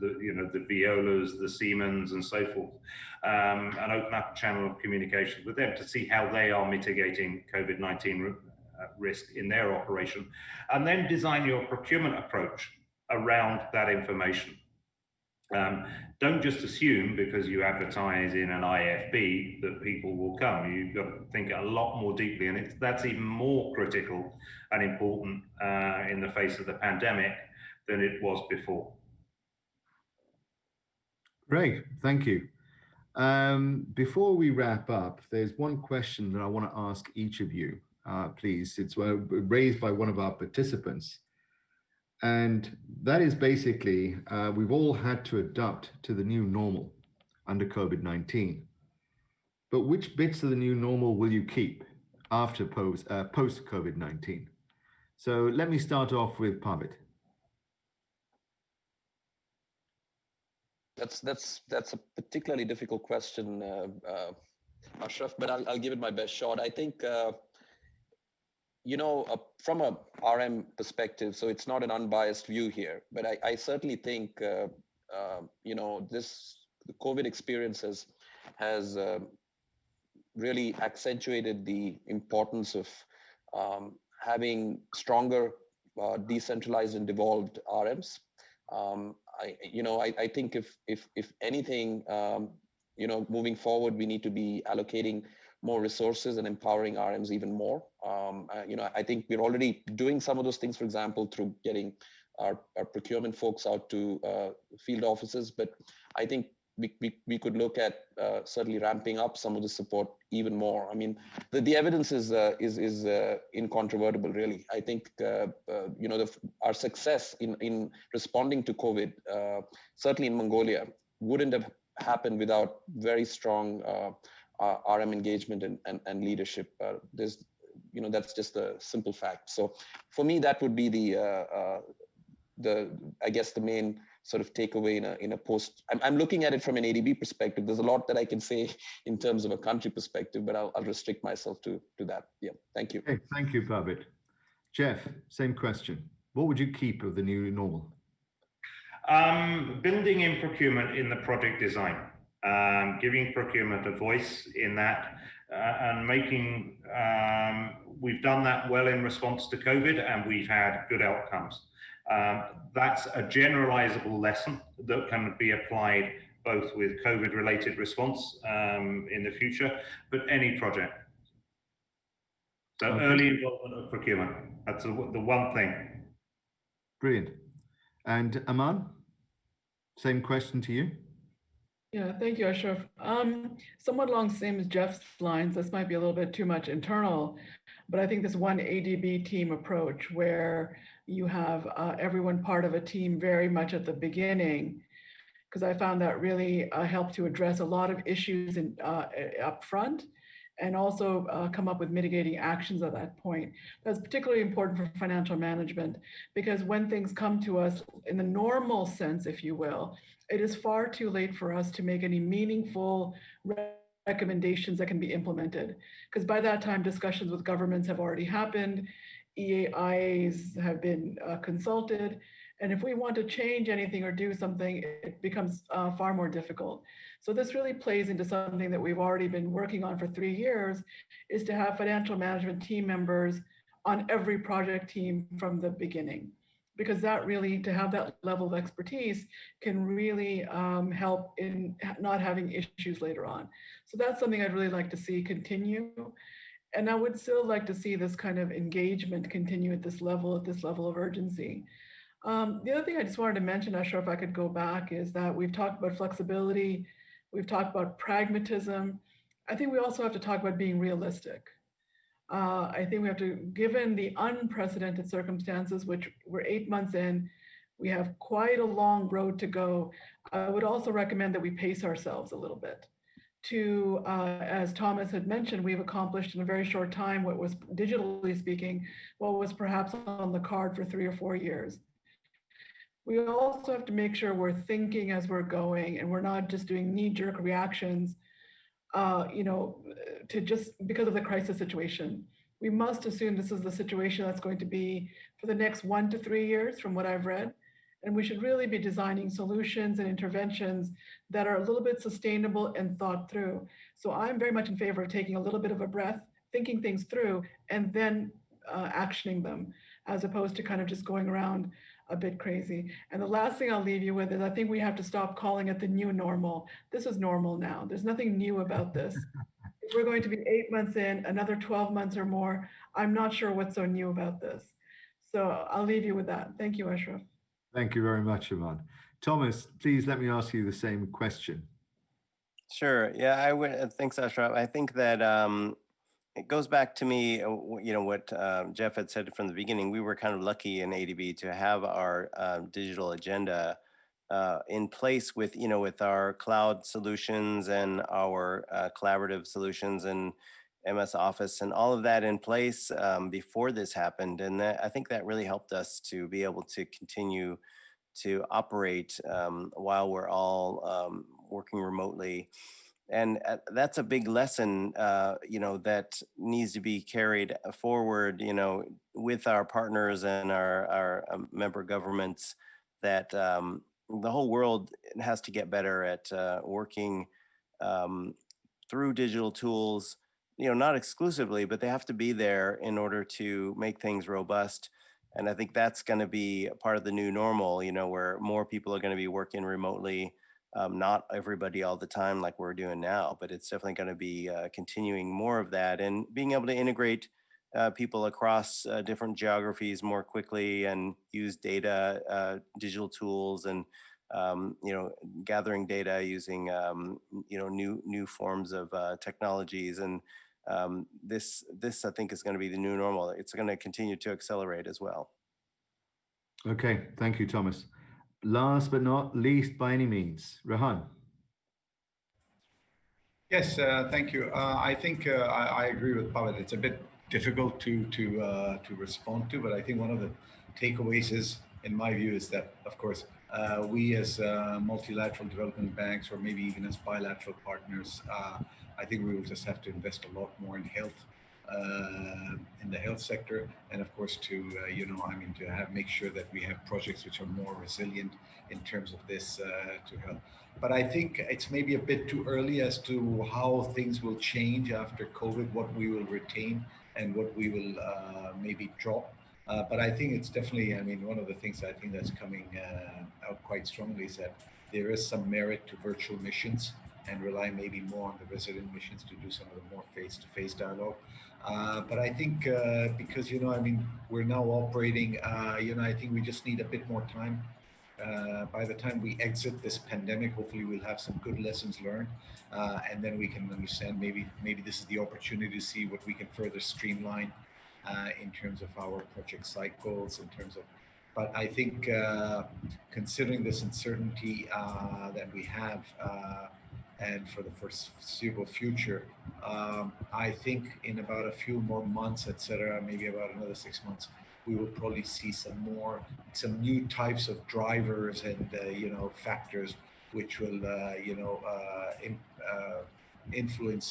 the Veolas, the Siemens, and so forth, and open up a channel of communication with them to see how they are mitigating COVID-19 risk in their operation, and then design your procurement approach around that information. Don't just assume because you advertise in an IFB that people will come. You've got to think a lot more deeply, and that's even more critical and important in the face of the pandemic than it was before. Great, thank you. Before we wrap up, there's one question that I want to ask each of you, please. It's raised by one of our participants. And that is basically, we've all had to adapt to the new normal under COVID-19. But which bits of the new normal will you keep after post-COVID-19? So let me start off with Pavitt. That's a particularly difficult question, Ashraf, but I'll give it my best shot. I think, from a RM perspective, so it's not an unbiased view here, but I certainly think, the COVID experience has really accentuated the importance of having stronger, decentralized and devolved RMs. I think if anything, moving forward, we need to be allocating more resources and empowering RMs even more. I think we're already doing some of those things, for example, through getting our procurement folks out to field offices. But I think we could look at certainly ramping up some of the support even more. I mean, the evidence is incontrovertible, really. I think our success in responding to COVID, certainly in Mongolia, wouldn't have happened without very strong RM engagement and leadership. That's just a simple fact. So for me, that would be the main sort of takeaway in a post. I'm looking at it from an ADB perspective. There's a lot that I can say in terms of a country perspective, but I'll restrict myself to that. Yeah, thank you. Okay, thank you, Pavitt. Jeff, same question. What would you keep of the new normal? Building in procurement in the project design, giving procurement a voice in that, and making, we've done that well in response to COVID, and we've had good outcomes. That's a generalizable lesson that can be applied both with COVID-related response in the future, but any project. So early involvement of procurement, that's the one thing. Brilliant. And Aman, same question to you. Yeah, thank you, Ashraf. Somewhat along the same as Jeff's lines, this might be a little bit too much internal, but I think this one ADB team approach where you have everyone part of a team very much at the beginning, because I found that really helped to address a lot of issues up front and also come up with mitigating actions at that point. That's particularly important for financial management, because when things come to us in the normal sense, if you will, it is far too late for us to make any meaningful recommendations that can be implemented. Because by that time, discussions with governments have already happened, EAIs have been consulted, and if we want to change anything or do something, it becomes far more difficult. So this really plays into something that we've already been working on for 3 years, is to have financial management team members on every project team from the beginning. Because that really, to have that level of expertise can really help in not having issues later on. So that's something I'd really like to see continue. And I would still like to see this kind of engagement continue at this level of urgency. The other thing I just wanted to mention, I'm not sure if I could go back, is that we've talked about flexibility, we've talked about pragmatism. I think we also have to talk about being realistic. I think we have to, given the unprecedented circumstances, which we're 8 months in, we have quite a long road to go. I would also recommend that we pace ourselves a little bit. To, as Thomas had mentioned, we've accomplished in a very short time what was, digitally speaking, what was perhaps on the card for 3 or 4 years. We also have to make sure we're thinking as we're going, and we're not just doing knee-jerk reactions, to just because of the crisis situation. We must assume this is the situation that's going to be for the next 1 to 3 years, from what I've read. And we should really be designing solutions and interventions that are a little bit sustainable and thought through. So I'm very much in favor of taking a little bit of a breath, thinking things through, and then actioning them, as opposed to kind of just going around a bit crazy. And the last thing I'll leave you with is I think we have to stop calling it the new normal. This is normal now. There's nothing new about this. If we're going to be 8 months in, another 12 months or more, I'm not sure what's so new about this. So I'll leave you with that. Thank you, Ashraf. Thank you very much, Rahan. Thomas, please let me ask you the same question. Sure. Yeah, I would. Thanks, Ashraf. I think that it goes back to me, what Jeff had said from the beginning. We were kind of lucky in ADB to have our digital agenda in place with, with our cloud solutions and our collaborative solutions and MS Office and all of that in place before this happened. And I think that really helped us to be able to continue to operate while we're all working remotely. And that's a big lesson, that needs to be carried forward, with our partners and our member governments, that the whole world has to get better at working through digital tools, not exclusively, but they have to be there in order to make things robust. And I think that's going to be part of the new normal, where more people are going to be working remotely. Not everybody all the time like we're doing now, but it's definitely going to be continuing more of that, and being able to integrate people across different geographies more quickly and use data, digital tools, and gathering data using new forms of technologies. And this I think is going to be the new normal. It's going to continue to accelerate as well. Okay, thank you, Thomas. Last but not least by any means, Rahan. Yes, thank you. I think I agree with Pavel. It's a bit difficult to respond to, but I think one of the takeaways is, in my view, is that, of course, we as multilateral development banks, or maybe even as bilateral partners, I think we will just have to invest a lot more in health, in the health sector, and of course to make sure that we have projects which are more resilient in terms of this to help. But I think it's maybe a bit too early as to how things will change after COVID, what we will retain and what we will maybe drop. But I think it's definitely, one of the things I think that's coming out quite strongly is that there is some merit to virtual missions, and rely maybe more on the resident missions to do some of the more face-to-face dialogue. But I think because, we're now operating, I think we just need a bit more time. By the time we exit this pandemic, hopefully we'll have some good lessons learned, and then we can understand maybe this is the opportunity to see what we can further streamline in terms of our project cycles, in terms of. But I think considering this uncertainty that we have, and for the foreseeable future. I think in about a few more months, etc., maybe about another 6 months, we will probably see some new types of drivers and factors which will influence.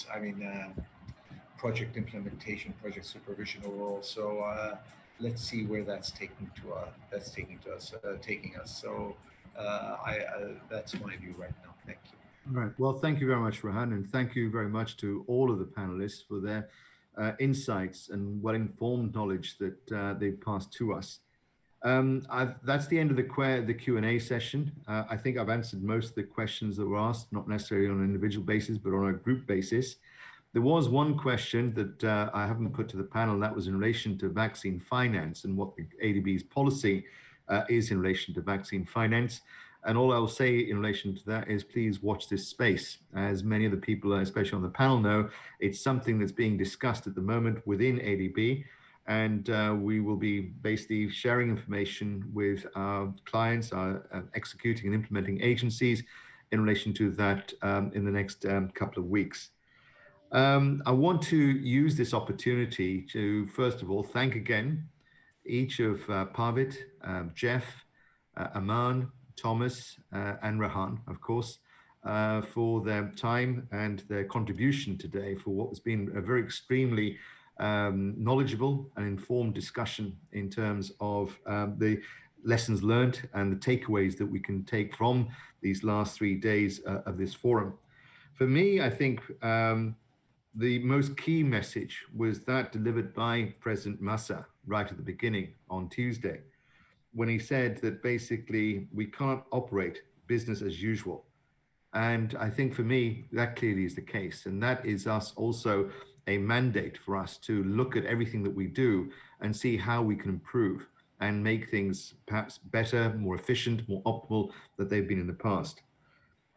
Project implementation, project supervision overall. So let's see where that's taking us. So that's my view right now. Thank you. All right. Well, thank you very much, Rahan, and thank you very much to all of the panelists for their insights and well-informed knowledge that they've passed to us. That's the end of the Q&A session. I think I've answered most of the questions that were asked, not necessarily on an individual basis, but on a group basis. There was one question that I haven't put to the panel, and that was in relation to vaccine finance and what the ADB's policy is in relation to vaccine finance. And all I will say in relation to that is please watch this space. As many of the people, especially on the panel, know, it's something that's being discussed at the moment within ADB. And we will be basically sharing information with our clients, our executing and implementing agencies in relation to that in the next couple of weeks. I want to use this opportunity to, first of all, thank again each of Parvit, Jeff, Aman, Thomas, and Rahan, of course, for their time and their contribution today for what has been a very extremely knowledgeable and informed discussion in terms of the lessons learned and the takeaways that we can take from these last 3 days of this forum. For me, I think the most key message was that delivered by President Massa right at the beginning on Tuesday, when he said that basically we can't operate business as usual. And I think for me, that clearly is the case. And that is us also a mandate for us to look at everything that we do and see how we can improve and make things perhaps better, more efficient, more optimal than they've been in the past.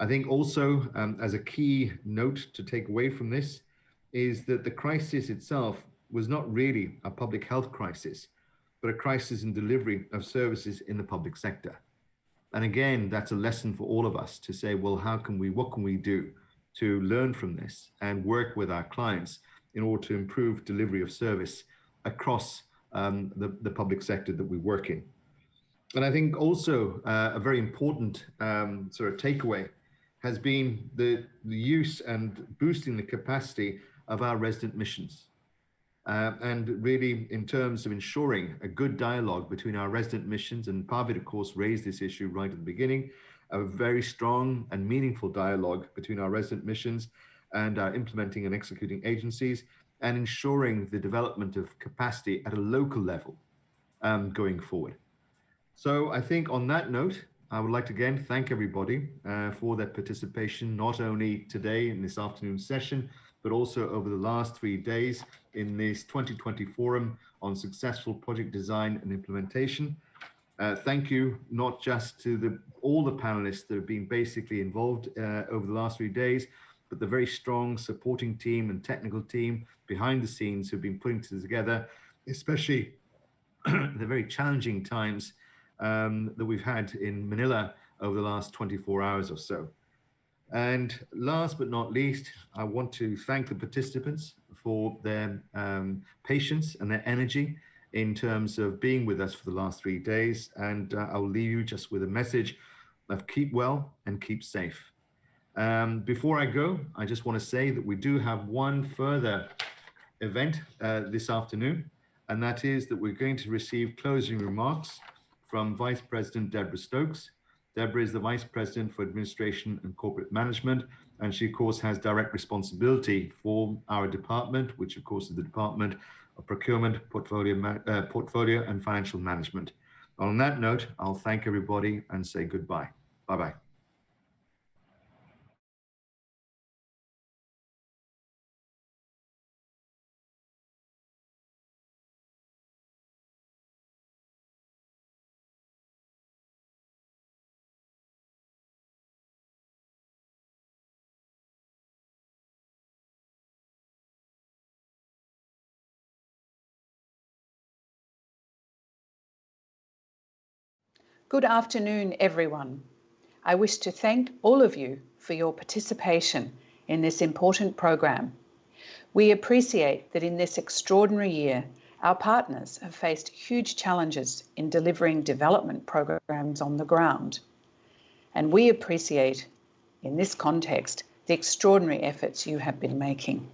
I think also as a key note to take away from this is that the crisis itself was not really a public health crisis, but a crisis in delivery of services in the public sector. And again, that's a lesson for all of us to say, well, what can we do to learn from this and work with our clients in order to improve delivery of service across the public sector that we work in. And I think also a very important sort of takeaway has been the use and boosting the capacity of our resident missions. And really in terms of ensuring a good dialogue between our resident missions, and Parvit, of course, raised this issue right at the beginning, a very strong and meaningful dialogue between our resident missions and our implementing and executing agencies, and ensuring the development of capacity at a local level going forward. So I think on that note, I would like to again thank everybody for their participation, not only today in this afternoon session, but also over the last 3 days in this 2020 forum on successful project design and implementation. Thank you not just to all the panelists that have been basically involved over the last 3 days, but the very strong supporting team and technical team behind the scenes who've been putting this together, especially the very challenging times that we've had in Manila over the last 24 hours or so. And last but not least, I want to thank the participants for their patience and their energy in terms of being with us for the last 3 days. And I'll leave you just with a message of keep well and keep safe. Before I go, I just want to say that we do have one further event this afternoon, and that is that we're going to receive closing remarks from Vice President Deborah Stokes. Deborah is the Vice President for Administration and Corporate Management, and she, of course, has direct responsibility for our department, which, of course, is the Department of Procurement, Portfolio and Financial Management. On that note, I'll thank everybody and say goodbye. Bye-bye. Good afternoon, everyone. I wish to thank all of you for your participation in this important program. We appreciate that in this extraordinary year, our partners have faced huge challenges in delivering development programs on the ground. And we appreciate, in this context, the extraordinary efforts you have been making.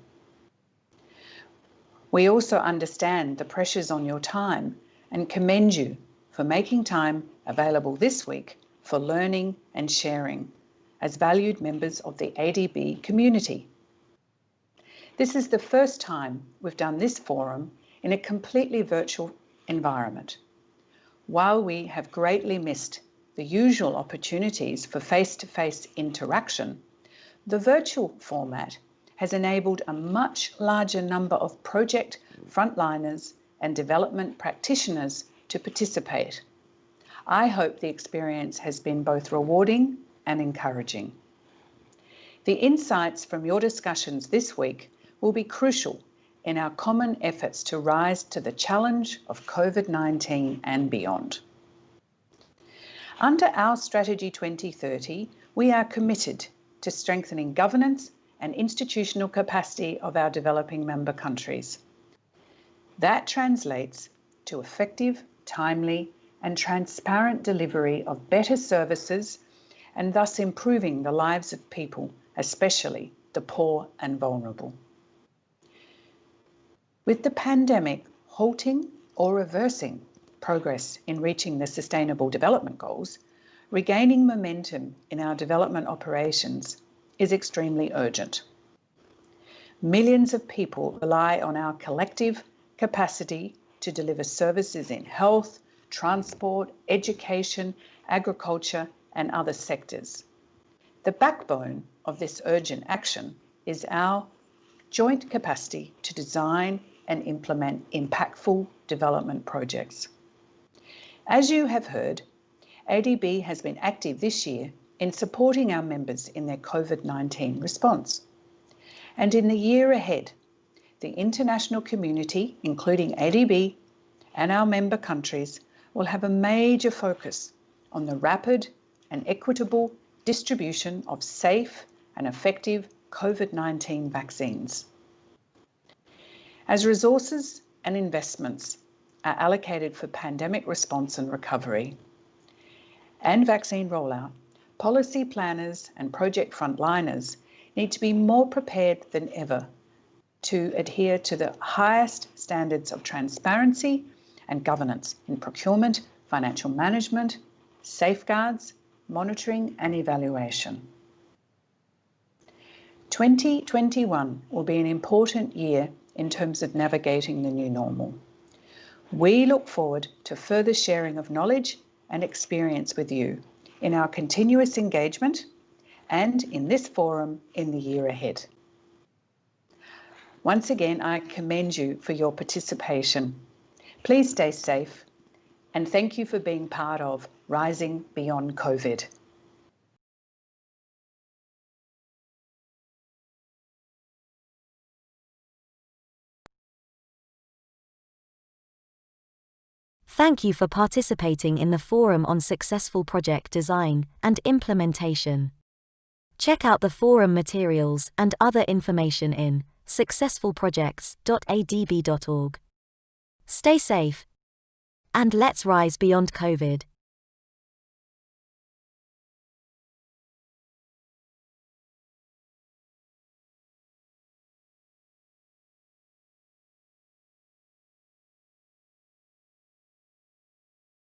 We also understand the pressures on your time and commend you for making time available this week for learning and sharing as valued members of the ADB community. This is the first time we've done this forum in a completely virtual environment. While we have greatly missed the usual opportunities for face-to-face interaction, the virtual format has enabled a much larger number of project frontliners and development practitioners to participate. I hope the experience has been both rewarding and encouraging. The insights from your discussions this week will be crucial in our common efforts to rise to the challenge of COVID-19 and beyond. Under our Strategy 2030, we are committed to strengthening governance and institutional capacity of our developing member countries. That translates to effective, timely, and transparent delivery of better services and thus improving the lives of people, especially the poor and vulnerable. With the pandemic halting or reversing progress in reaching the Sustainable Development Goals, regaining momentum in our development operations is extremely urgent. Millions of people rely on our collective capacity to deliver services in health, transport, education, agriculture, and other sectors. The backbone of this urgent action is our joint capacity to design and implement impactful development projects. As you have heard, ADB has been active this year in supporting our members in their COVID-19 response. And in the year ahead, the international community, including ADB and our member countries, will have a major focus on the rapid and equitable distribution of safe and effective COVID-19 vaccines. As resources and investments are allocated for pandemic response and recovery and vaccine rollout, policy planners and project frontliners need to be more prepared than ever to adhere to the highest standards of transparency and governance in procurement, financial management, safeguards, monitoring and evaluation. 2021 will be an important year in terms of navigating the new normal. We look forward to further sharing of knowledge and experience with you in our continuous engagement and in this forum in the year ahead. Once again, I commend you for your participation. Please stay safe and thank you for being part of Rising Beyond COVID. Thank you for participating in the Forum on Successful Project Design and Implementation. Check out the forum materials and other information in successfulprojects.adb.org. Stay safe, and let's rise beyond COVID.